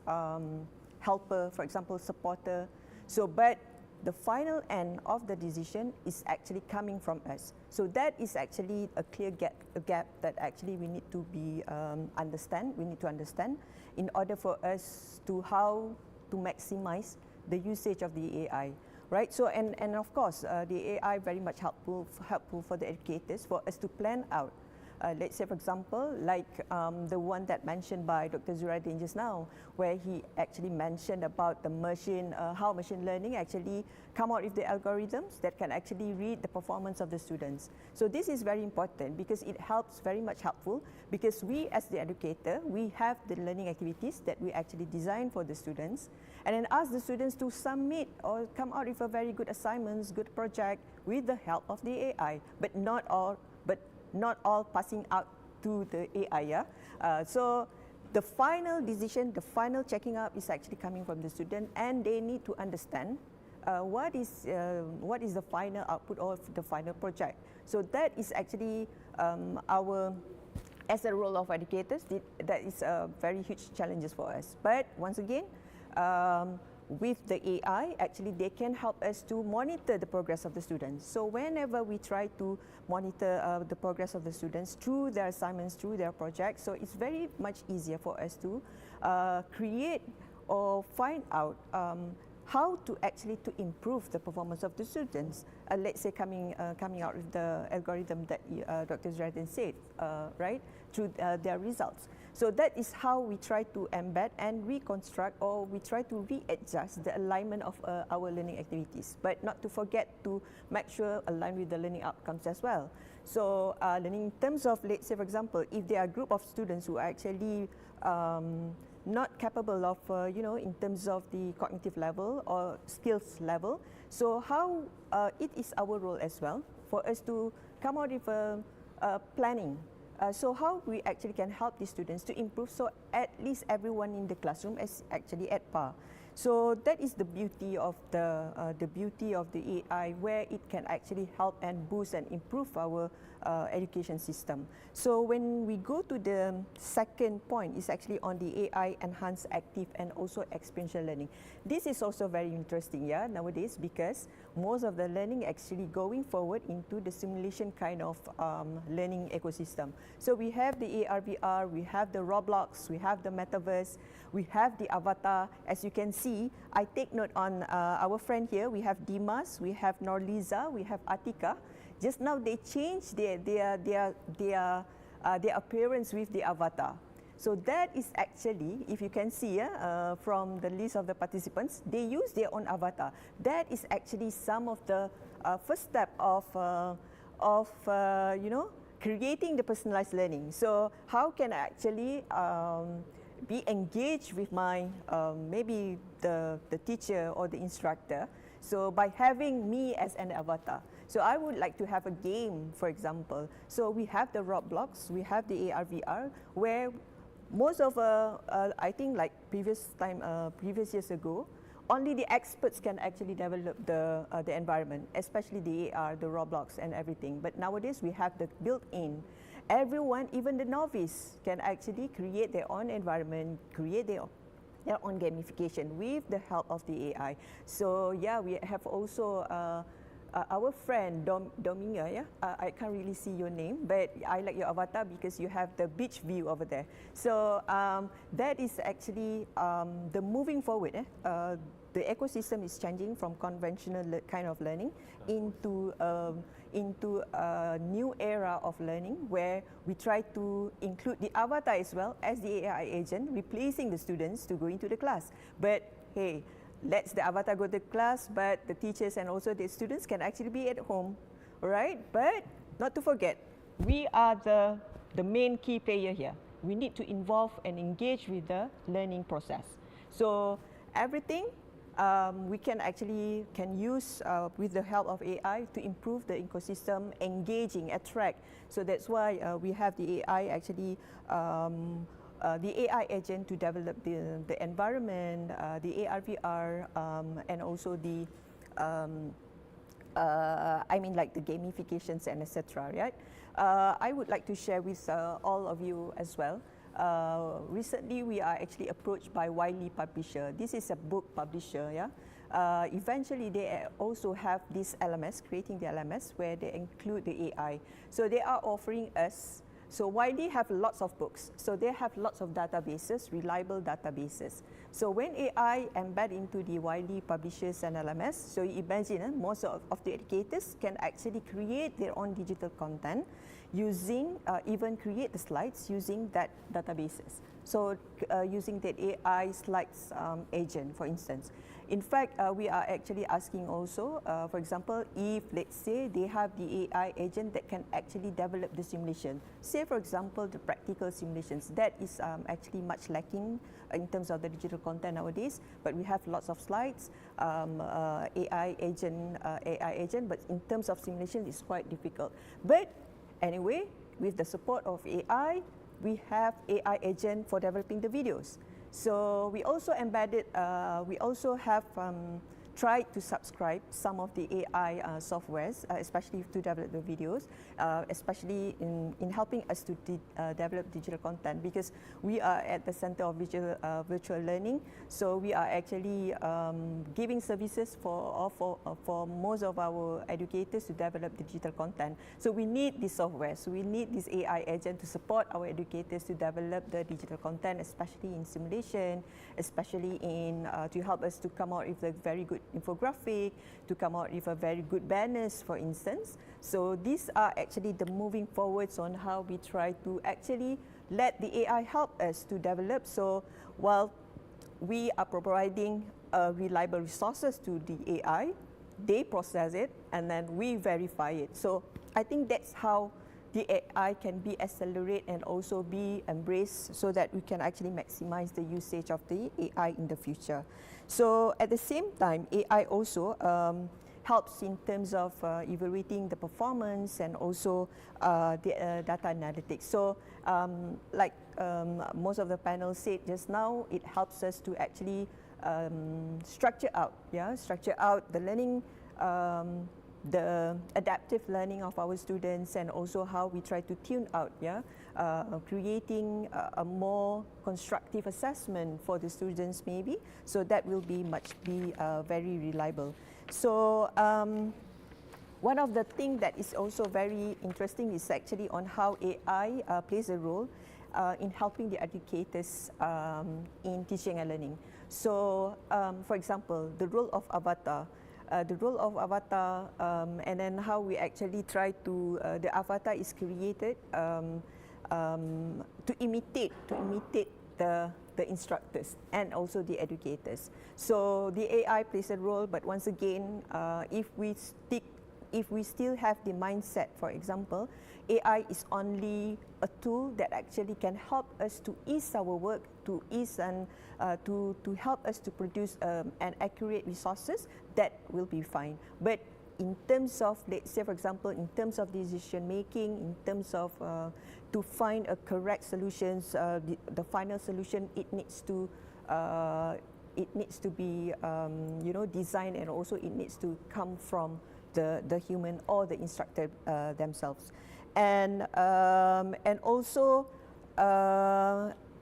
helper, for example, supporter. So, but the final end of the decision is actually coming from us. So that is actually a clear gap that actually we need to be we need to understand in order for us to how to maximize the usage of the AI. right? So, and of course, the AI very much helpful for the educators for us to plan out. Let's say, for example, like the one that mentioned by Dr. ZURAIDIN just now, where he actually mentioned about the how machine learning actually come out with the algorithms that can actually read the performance of the students. So this is very important because it helps very much helpful because we as the educator, we have the learning activities that we actually design for the students and then ask the students to submit or come out with a very good assignments, good project with the help of the AI, but not all passing out to the AI. Yeah? So the final decision, the final checking up is actually coming from the student, and they need to understand what is the final output of the final project. So that is actually as a role of educators, that is a very huge challenges for us. But once again, with the AI, actually they can help us to monitor the progress of the students. So whenever we try to monitor the progress of the students through their assignments, through their projects, so it's very much easier for us to create or find out how to actually to improve the performance of the students. Let's say coming out with the algorithm that Dr. ZURAIDIN said, right, through their results. So that is how we try to embed and reconstruct, or we try to readjust the alignment of our learning activities, but not to forget to make sure align with the learning outcomes as well. So learning in terms of, let's say for example, if there are a group of students who are actually not capable of, in terms of the cognitive level or skills level, so how it is our role as well for us to come out with a planning. So how we actually can help the students to improve, so at least everyone in the classroom is actually at par. So that is the beauty of the AI, where it can actually help and boost and improve our education system. So when we go to the second point, is actually on the AI enhanced active and also experiential learning. This is also very interesting, yeah, nowadays, because most of the learning actually going forward into the simulation kind of learning ecosystem. So we have the AR, VR, we have the Roblox, we have the metaverse, we have the avatar. As you can see, I take note on our friend here. We have Dimas, we have Norliza, we have Atika. Just now they changed their appearance with the avatar. So that is actually, if you can see from the list of the participants, they use their own avatar. That is actually some of the first step of creating the personalized learning. So how can I actually be engaged with my maybe the teacher or the instructor? So by having me as an avatar. So I would like to have a game, for example. So we have the Roblox, we have the AR, VR, where most of, I think like previous years ago, only the experts can actually develop the environment, especially the AR, the Roblox and everything. But nowadays we have the built-in. Everyone, even the novice, can actually create their own environment, create their own gamification with the help of the AI. So yeah, we have also our friend Dominga, yeah? I can't really see your name, but I like your avatar because you have the beach view over there. So that is actually the moving forward. The ecosystem is changing from conventional kind of learning into a new era of learning, where we try to include the avatar as well as the AI agent, replacing the students to go into the class. But hey, let the avatar go to class, but the teachers and also the students can actually be at home, right? But not to forget, we are the main key player here. We need to involve and engage with the learning process. So everything we can use with the help of AI to improve the ecosystem, engaging, attract. So that's why we have the AI actually. The AI agent to develop the environment, the AR, VR, and also the, like the gamifications and etc. Right? I would like to share with all of you as well. Recently, we are actually approached by Wiley Publisher. This is a book publisher. Yeah. Eventually, they also have this LMS, creating the LMS where they include the AI. So they are offering us. So YD have lots of books. So they have lots of databases, reliable databases. So when AI embed into the YD publishers and LMS, so you imagine most of the educators can actually create their own digital content using, even create the slides using that databases. So using that AI slides agent, for instance. In fact, we are actually asking also, for example, if let's say they have the AI agent that can actually develop the simulation. Say, for example, the practical simulations. That is actually much lacking in terms of the digital content nowadays, but we have lots of slides, AI agent, but in terms of simulation, it's quite difficult. But anyway, with the support of AI, we have AI agent for developing the videos. So we also embedded, we also have tried to subscribe some of the AI softwares, especially to develop the videos, especially in helping us to develop digital content, because we are at the center of virtual learning. So we are actually giving services for most of our educators to develop digital content. So we need this software. So we need this AI agent to support our educators to develop the digital content, especially in simulation, especially in to help us to come out with a very good infographic, to come out with a very good banners, for instance. So these are actually the moving forwards on how we try to actually let the AI help us to develop. So while we are providing reliable resources to the AI, they process it and then we verify it. So I think that's how the AI can be accelerated and also be embraced so that we can actually maximize the usage of the AI in the future. So at the same time, AI also helps in terms of evaluating the performance and also the data analytics. So like most of the panel said just now, it helps us to actually structure out the learning, the adaptive learning of our students, and also how we try to tune out, creating a more constructive assessment for the students maybe, so that will be very reliable. So one of the things that is also very interesting is actually on how AI plays a role in helping the educators in teaching and learning. So for example, the role of avatar, and then how we actually try to, the avatar is created to imitate the instructors and also the educators. So the AI plays a role, but once again, if we still have the mindset, for example, AI is only a tool that actually can help us to ease our work, to ease and to help us to produce an accurate resources, that will be fine. But in terms of, let's say, for example, in terms of decision making, in terms of to find a correct solutions, the final solution, it needs to be designed, and also it needs to come from the human or the instructor themselves. And also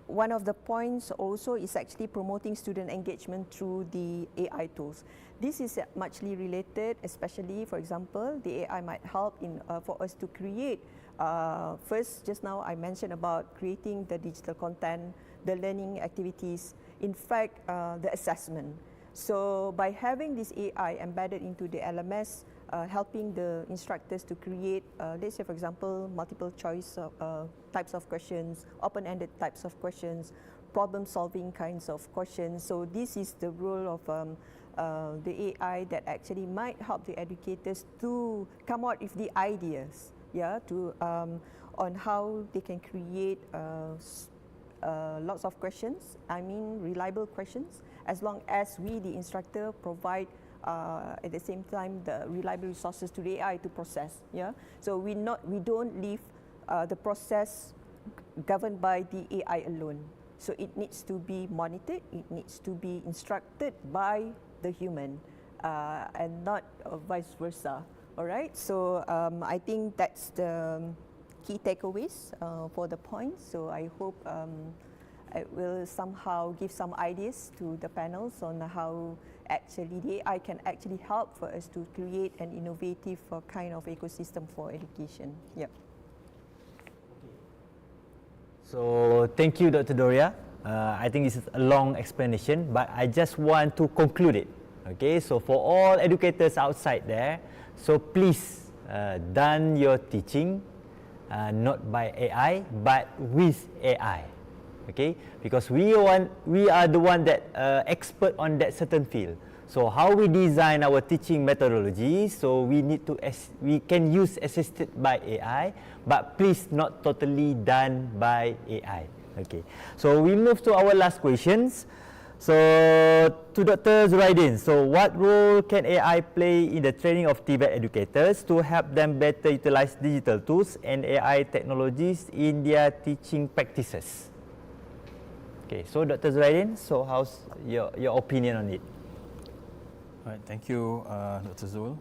one of the points also is actually promoting student engagement through the AI tools. This is muchly related, especially, for example, the AI might help in for us to create. First, just now I mentioned about creating the digital content, the learning activities, in fact, the assessment. So by having this AI embedded into the LMS, helping the instructors to create, let's say, for example, multiple choice types of questions, open-ended types of questions, problem-solving kinds of questions. So this is the role of the AI that actually might help the educators to come out with the ideas, on how they can create lots of questions, reliable questions, as long as we, the instructor, provide at the same time the reliable resources to the AI to process. So we don't leave the process governed by the AI alone. So it needs to be monitored, it needs to be instructed by the human, and not vice versa. All right. So I think that's the key takeaways for the points. So I hope it will somehow give some ideas to the panels on how actually the AI can actually help for us to create an innovative kind of ecosystem for education. Yeah. So thank you, Dr. Doria. I think this is a long explanation, but I just want to conclude it. Okay, so for all educators outside there, so please done your teaching not by AI, but with AI. Okay, because we are the one that expert on that certain field. So how we design our teaching methodology, so we can use assisted by AI, but please not totally done by AI. Okay, so we move to our last questions. So to Dr. Zuraidin, so what role can AI play in the training of TVET educators to help them better utilize digital tools and AI technologies in their teaching practices? Okay, so Dr. Zuraidin, so how's your opinion on it? Right, thank you, Dr. Zul.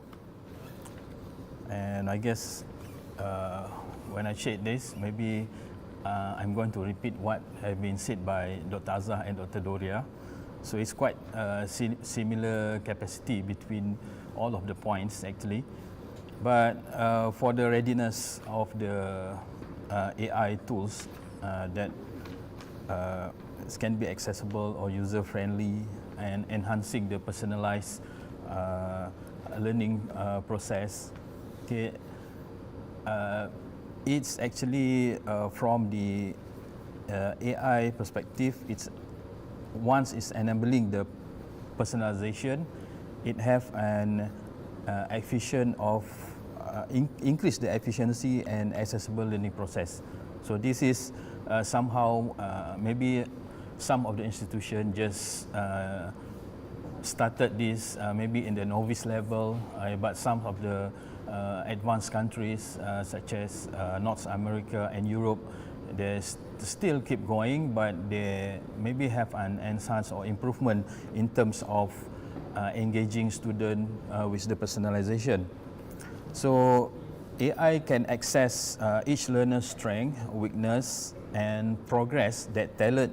And I guess when I share this, maybe I'm going to repeat what has been said by Dr. AZAH and Dr. Doria. So it's quite similar capacity between all of the points actually. But for the readiness of the AI tools that can be accessible or user-friendly and enhancing the personalized learning process, okay, it's actually from the AI perspective, once it's enabling the personalization, it have an efficient of increase the efficiency and accessible learning process. So this is somehow maybe some of the institution just started this maybe in the novice level, but some of the advanced countries such as North America and Europe, they still keep going, but they maybe have an enhanced or improvement in terms of engaging student with the personalization. So AI can access each learner's strength, weakness, and progress that tailored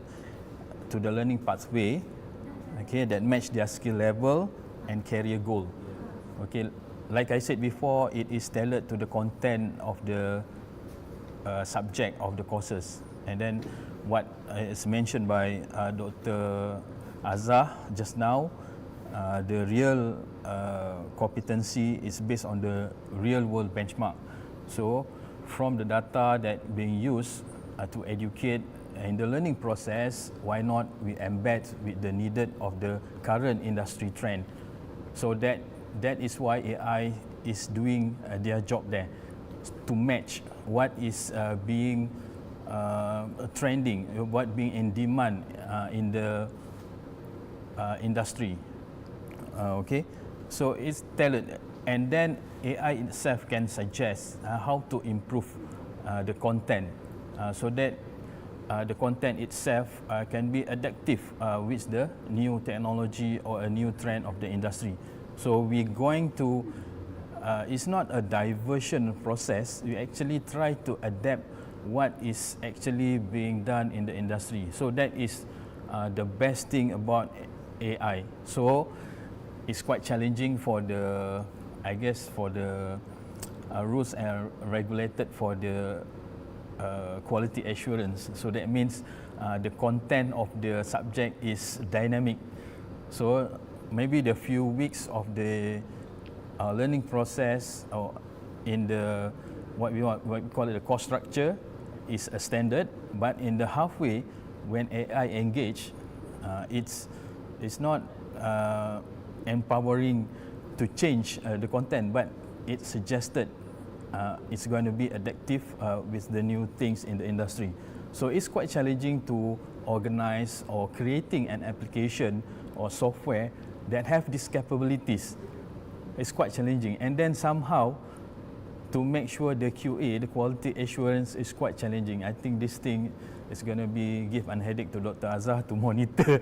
to the learning pathway, okay, that match their skill level and career goal. Okay, like I said before, it is tailored to the content of the subject of the courses. And then what is mentioned by Dr. AZAH just now, the real competency is based on the real world benchmark. So from the data that being used to educate in the learning process, why not we embed with the needed of the current industry trend? So that is why AI is doing their job there, to match what is being trending, what being in demand in the industry. Okay, so it's tailored, and then AI itself can suggest how to improve the content so that the content itself can be adaptive with the new technology or a new trend of the industry. So we're going to, it's not a diversion process, we actually try to adapt what is actually being done in the industry. So that is the best thing about AI. So it's quite challenging for the, I guess, for the rules and regulated for the quality assurance. So that means the content of the subject is dynamic. So maybe the few weeks of the learning process or in the what we call it the course structure is a standard, but in the halfway when AI engage, it's not empowering to change the content, but it suggested it's going to be adaptive with the new things in the industry. So it's quite challenging to organize or creating an application or software that have these capabilities. It's quite challenging, and then somehow to make sure the QA, the quality assurance, is quite challenging. I think this thing is going to be give a headache to Dr. AZAH to monitor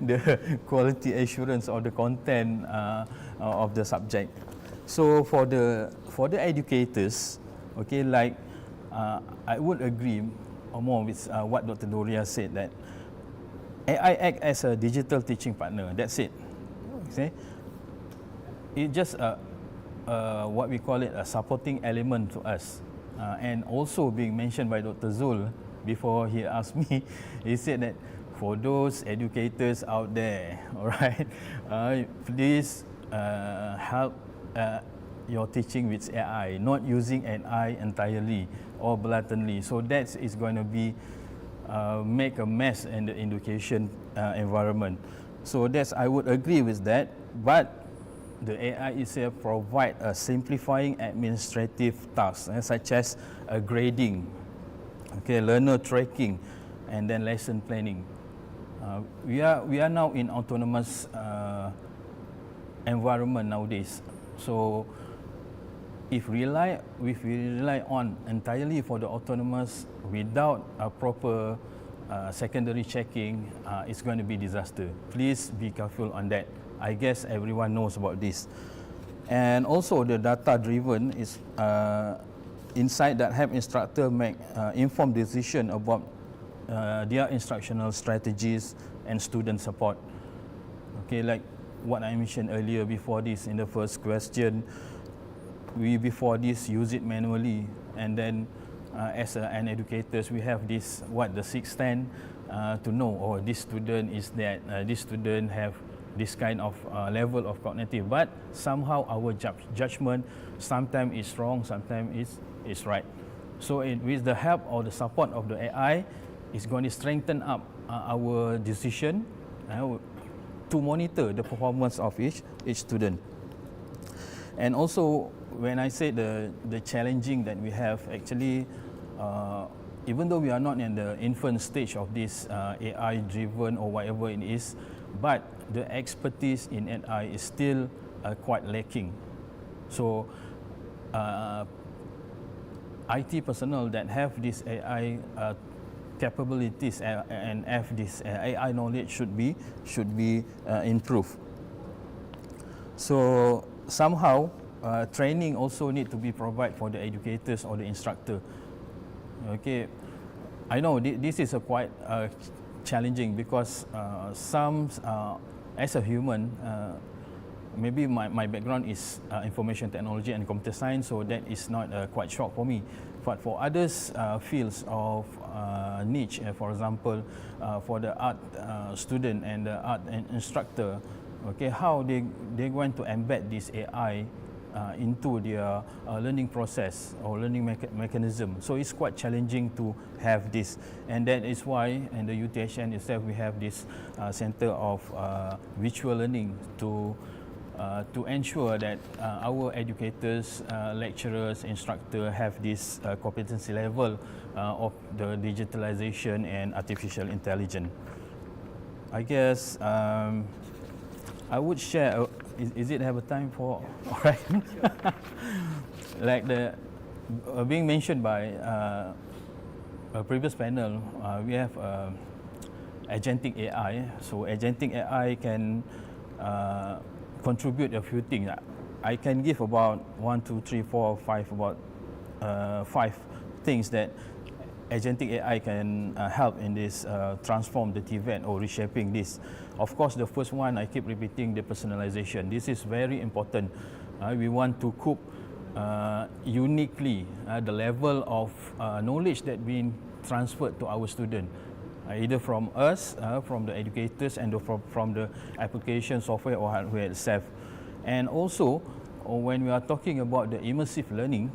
the quality assurance of the content of the subject. So for the educators, okay, like I would agree more with what Dr. Doria said, that AI act as a digital teaching partner. That's it. Okay, it just what we call it a supporting element to us, and also being mentioned by Dr. Zul, before he asked me, he said that for those educators out there, all right, please help your teaching with AI, not using AI entirely or blatantly. So that is going to be make a mess in the education environment. So that's, I would agree with that, but the AI itself provide a simplifying administrative tasks such as grading, okay, learner tracking, and then lesson planning. We are now in autonomous environment nowadays. So if we rely on entirely for the autonomous without a proper secondary checking, it's going to be disaster. Please be careful on that. I guess everyone knows about this. And also the data driven is insight that help instructor make informed decision about their instructional strategies and student support. Okay, like what I mentioned earlier before this in the first question, we before this use it manually, and then as an educators we have this the sixth sense to know, oh, this student is that, this student have this kind of level of cognitive, but somehow our judgment sometimes is wrong, sometimes is right. So with the help or the support of the AI, it's going to strengthen up our decision to monitor the performance of each student. And also, when I say the challenging that we have, actually, even though we are not in the infant stage of this AI driven or whatever it is, but the expertise in AI is still quite lacking. So IT personnel that have this AI capabilities and have this AI knowledge should be improved. So somehow training also need to be provided for the educators or the instructor. Okay, I know this is a quite challenging because some as a human, maybe my background is information technology and computer science, so that is not quite shock for me. But for others fields of niche, for example, for the art student and the art instructor, okay, how they're going to embed this AI into their learning process or learning mechanism. So it's quite challenging to have this, and that is why in the UTHN itself we have this center of virtual learning to ensure that our educators, lecturers, instructors have this competency level of the digitalization and artificial intelligence. I guess I would share. Is it have a time for? All right. Like the being mentioned by a previous panel, we have agentic AI. So agentic AI can contribute a few things. I can give about 1, 2, 3, 4, 5 about 5 things that agentic AI can help in this transform the TVET or reshaping this. Of course, the first one I keep repeating, the personalization. This is very important. We want to cope uniquely the level of knowledge that being transferred to our student, either from us, from the educators, and from the application software or hardware itself. And also, when we are talking about the immersive learning,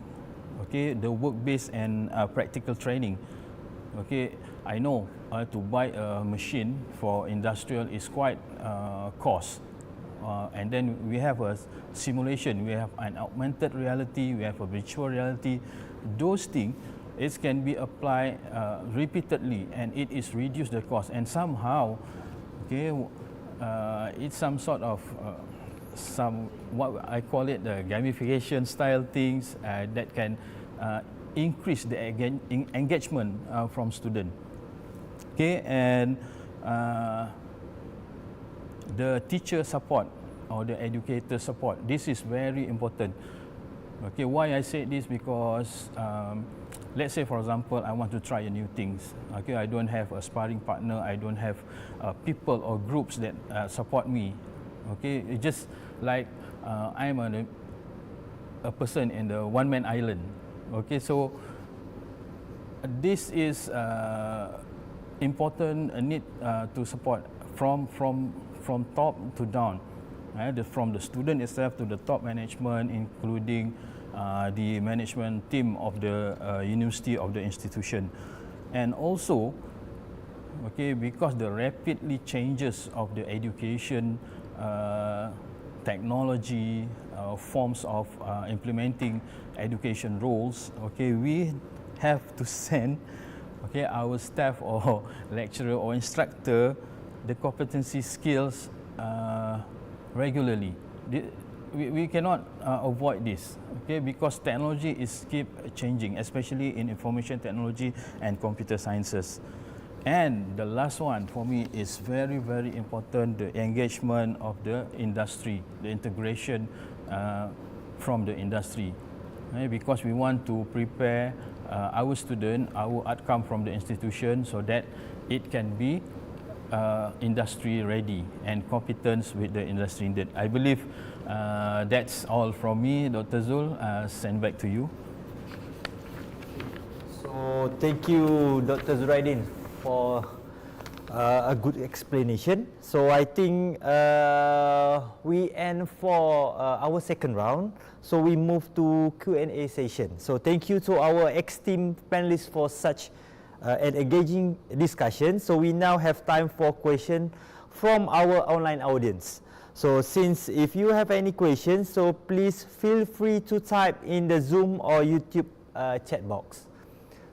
okay, the work-based and practical training, okay, I know to buy a machine for industrial is quite cost. And then we have a simulation, we have an augmented reality, we have a virtual reality. Those things, it can be applied repeatedly, and it is reduce the cost. And somehow, okay, it's some sort of what I call it the gamification style things that can increase the engagement from student. Okay, and the teacher support or the educator support, this is very important. Okay, why I say this? Because let's say, for example, I want to try a new things. Okay, I don't have a sparring partner, I don't have people or groups that support me. Okay, it's just like I'm a person in the one-man island. Okay, so this is important need to support from top to down, from the student itself to the top management, including the management team of the university, of the institution. And also, okay, because the rapidly changes of the education technology, forms of implementing education roles, okay, we have to send, okay, our staff or lecturer or instructor the competency skills regularly. We cannot avoid this, okay, because technology is keep changing, especially in information technology and computer sciences. And the last one for me is very, very important, the engagement of the industry, the integration from the industry, okay, because we want to prepare our student, our outcome from the institution, so that it can be industry ready and competence with the industry needed. I believe that's all from me, Dr. Zul. Send back to you. So thank you, Dr. ZURAIDIN, for a good explanation. So I think we end for our second round. So we move to Q&A session. So thank you to our ex-team panelists for such an engaging discussion. So we now have time for questions from our online audience. So since if you have any questions, so please feel free to type in the Zoom or YouTube chat box.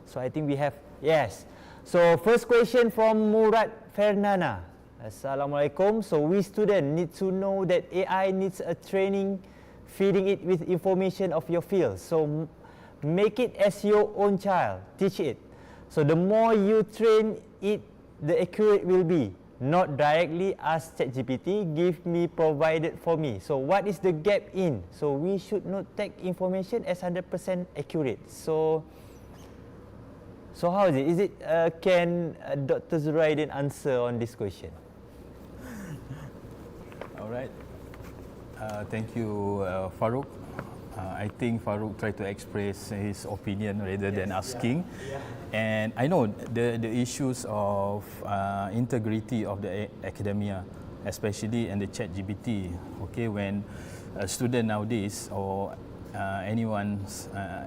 So I think we have, yes. So first question from Murad Fernana. Assalamualaikum. So we students need to know that AI needs a training, feeding it with information of your field. So make it as your own child, teach it. So the more you train it, the accurate will be. Not directly ask ChatGPT, give me, provided for me. So what is the gap in? So we should not take information as 100% accurate. So how is it? Is it can Dr. ZURAIDIN answer on this question? All right. Thank you, Farouk. I think Farouk tried to express his opinion rather than asking. Yeah. And I know the issues of integrity of the academia, especially in the ChatGPT. Okay, when a student nowadays or anyone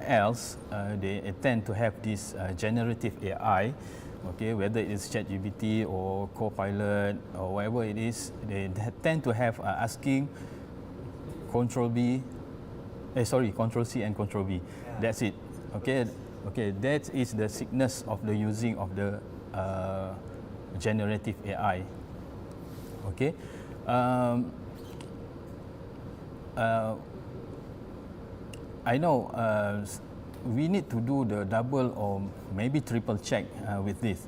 else, they tend to have this generative AI. Okay, whether it's ChatGPT or Copilot or whatever it is, they tend to have asking Control C and Control V. Yeah. That's it. Okay, that is the sickness of the using of the generative AI. Okay, I know we need to do the double or maybe triple check with this.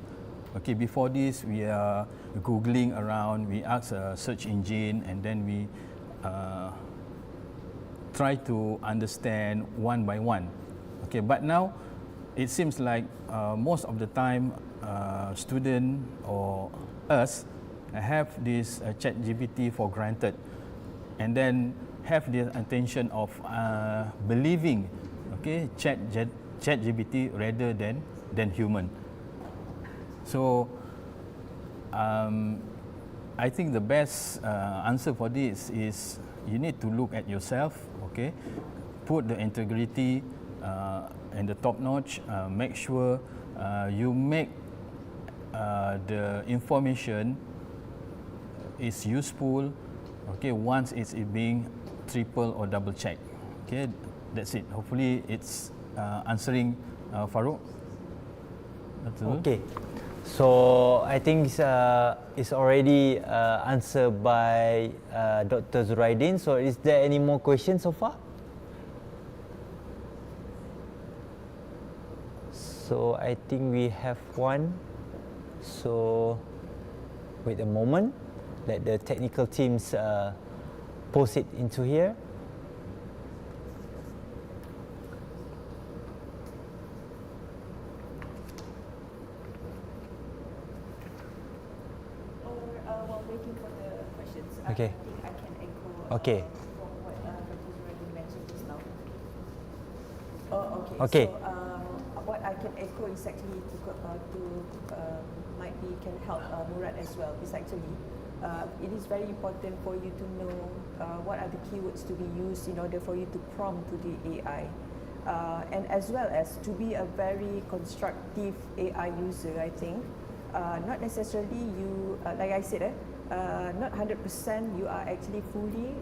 Okay, before this we are googling around, we ask a search engine, and then we try to understand one by one. Okay, but now it seems like most of the time student or us have this ChatGPT for granted, and then have the intention of believing, okay, ChatGPT rather than human. So I think the best answer for this is you need to look at yourself, okay, put the integrity and the top notch, make sure you make the information is useful, okay, once it's being triple or double checked. Okay, that's it. Hopefully it's answering Farouk. Okay, so I think it's already answered by Dr. ZURAIDIN. So is there any more questions so far? So I think we have one. So wait a moment, let the technical teams post it into here. While waiting for the questions, Okay. I think I can echo Okay. what Dr. ZURAIDIN mentioned just now. Oh, okay. Okay. So, what I can echo is actually might be can help Murad as well. Is actually it is very important for you to know what are the keywords to be used in order for you to prompt to the AI. And as well as to be a very constructive AI user, I think. Not necessarily you, like I said, not 100% you are actually fully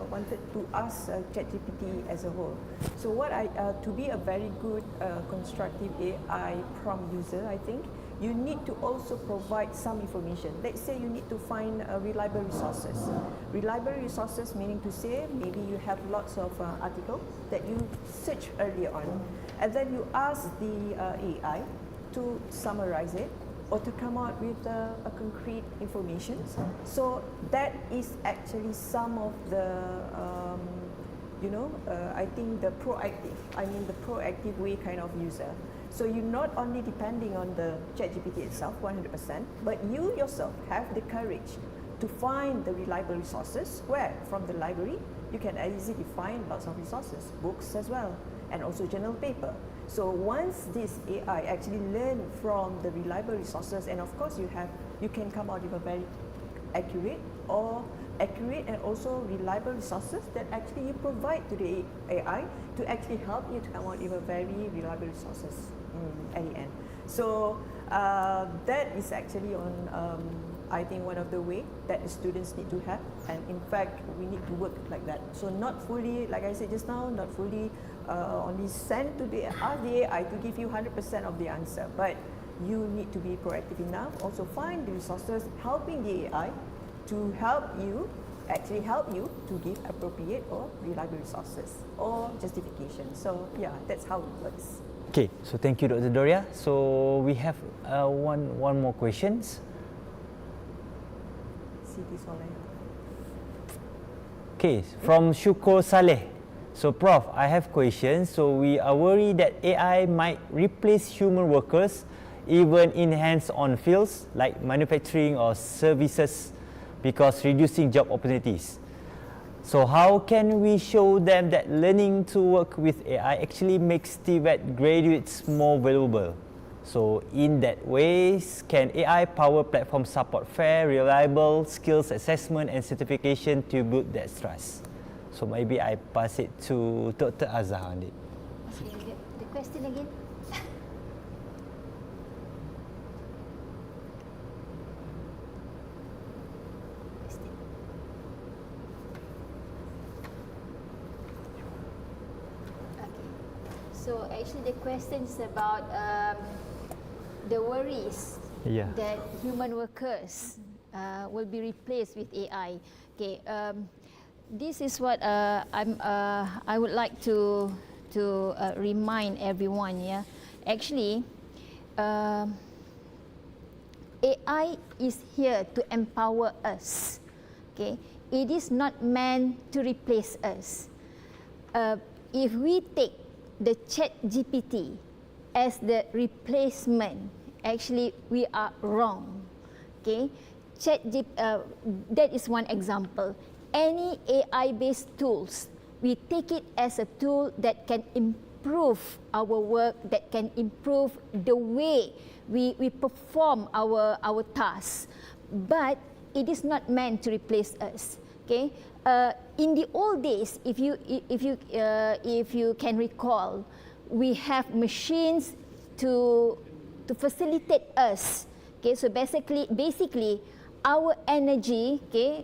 wanted to ask ChatGPT as a whole. So to be a very good constructive AI prompt user, I think, you need to also provide some information. Let's say you need to find reliable resources. Reliable resources meaning to say maybe you have lots of articles that you search earlier on, and then you ask the AI to summarize it or to come out with a concrete information. So that is actually some of the, I think the proactive way kind of user. So you're not only depending on the ChatGPT itself 100%, but you yourself have the courage to find the reliable resources where from the library you can easily find lots of resources, books as well, and also journal paper. So once this AI actually learn from the reliable resources, and of course you can come out with a very accurate and also reliable resources that actually you provide to the AI to actually help you to come out with a very reliable resources at the end. So that is actually on I think one of the way that the students need to have, and in fact we need to work like that. So not fully, like I said just now, not fully only send to ask the AI to give you 100% of the answer, but you need to be proactive enough, also find the resources helping the AI to help you to give appropriate or reliable resources or justification. So yeah, that's how it works. Okay, so thank you, Dr. Doria. So we have one more questions. Okay, from Syukur Saleh. So Prof, I have questions. So we are worried that AI might replace human workers even in hands-on fields like manufacturing or services because reducing job opportunities. So how can we show them that learning to work with AI actually makes TVET graduates more valuable? So in that ways, can AI power platform support fair, reliable skills assessment and certification to build that trust? So maybe I pass it to Dr. AZAH on it. Okay, the question again? So actually the question is about the worries that human workers will be replaced with AI. Okay, this is what I would like to remind everyone. Yeah, actually, AI is here to empower us. Okay, it is not meant to replace us. If we take the ChatGPT as the replacement, actually we are wrong. Okay, that is one example. Any AI-based tools, we take it as a tool that can improve our work, that can improve the way we perform our tasks, but it is not meant to replace us. Okay. In the old days, if you can recall, we have machines to facilitate us. Okay, so basically, our energy,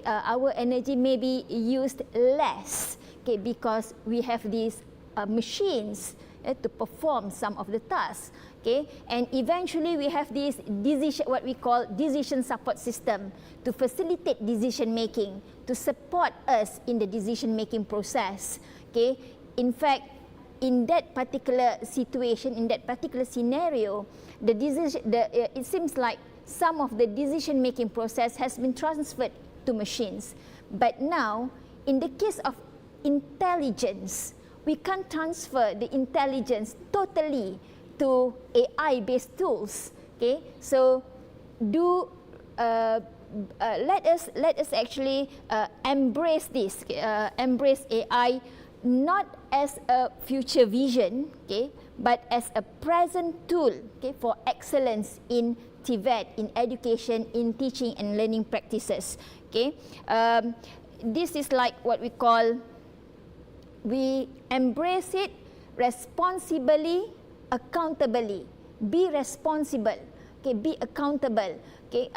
our energy may be used less. Okay, because we have these machines to perform some of the tasks. Okay, and eventually we have this what we call decision support system to facilitate decision making, to support us in the decision making process. Okay, in fact, in that particular situation, in that particular scenario, it seems like some of the decision making process has been transferred to machines. But now, in the case of intelligence, we can't transfer the intelligence totally to AI-based tools. Okay, so let us actually embrace this, embrace AI not as a future vision, okay, but as a present tool, okay, for excellence in TVET, in education, in teaching and learning practices. Okay, this is like what we call, we embrace it responsibly, accountably. Be responsible, okay, be accountable. Okay,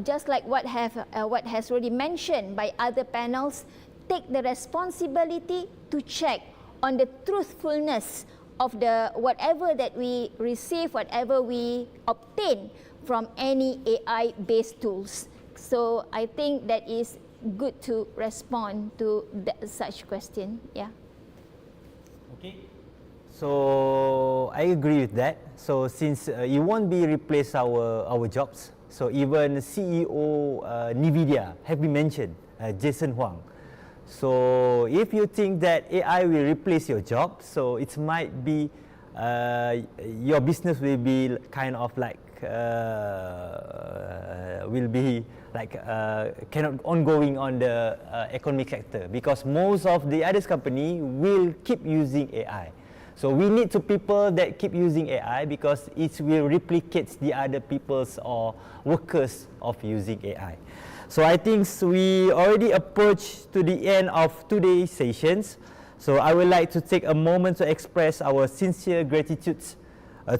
just like what has already mentioned by other panels, take the responsibility to check on the truthfulness of the whatever that we receive, whatever we obtain from any AI-based tools. So I think that is good to respond to such question. Yeah. Okay. So I agree with that. So since it won't be replace our jobs, so even CEO NVIDIA have been mentioned, Jason Huang. So if you think that AI will replace your job, so it might be your business will be kind of like cannot ongoing on the economic sector, because most of the other company will keep using AI. So we need to people that keep using AI because it will replicate the other people's or workers of using AI. So I think we already approached to the end of today's sessions. So I would like to take a moment to express our sincere gratitude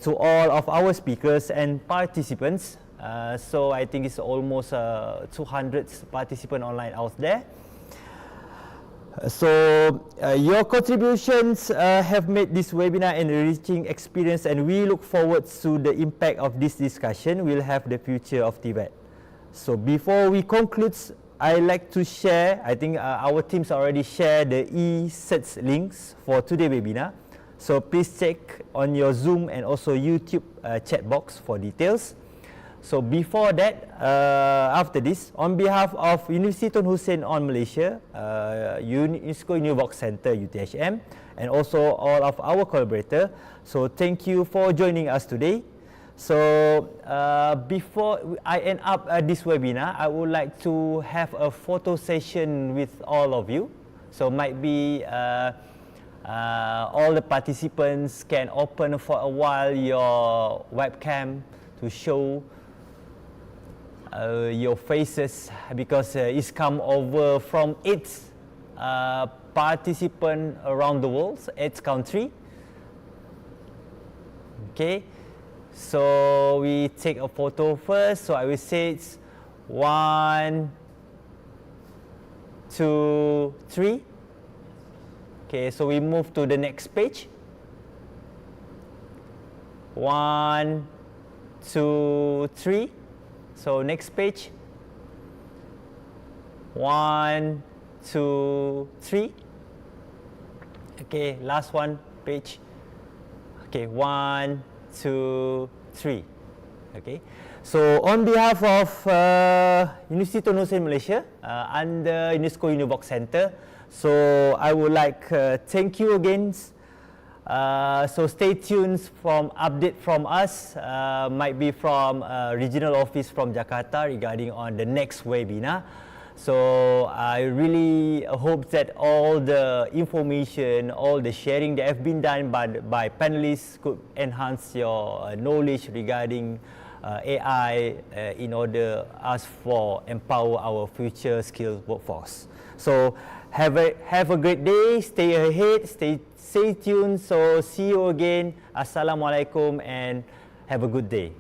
to all of our speakers and participants. So I think it's almost 200 participants online out there. So your contributions have made this webinar an enriching experience, and we look forward to the impact of this discussion will have the future of TVET. So before we conclude, I'd like to share, I think our teams already shared the e-certs links for today's webinar. So please check on your Zoom and also YouTube chat box for details. So before that, after this, on behalf of University Tun Hussein on Malaysia, UNESCO New Center UTHM, and also all of our collaborators, so thank you for joining us today. So before I end up this webinar, I would like to have a photo session with all of you. So might be all the participants can open for a while your webcam to show your faces, because it's come over from 8 participants around the world, 8 countries. Okay, so we take a photo first. So I will say it's 1, 2, 3. Okay, so we move to the next page. 1, 2, 3. So next page. 1, 2, 3. Okay, last one page. Okay, 1, 2, 3. Okay. So on behalf of University Tun Hussein Malaysia under UNESCO Univox Center, so I would like thank you again. So stay tuned from update from us, might be from regional office from Jakarta regarding on the next webinar. So I really hope that all the information, all the sharing that have been done by panelists could enhance your knowledge regarding AI in order us for empower our future skilled workforce. So have a great day, stay ahead, stay tuned. So see you again. Assalamualaikum and have a good day.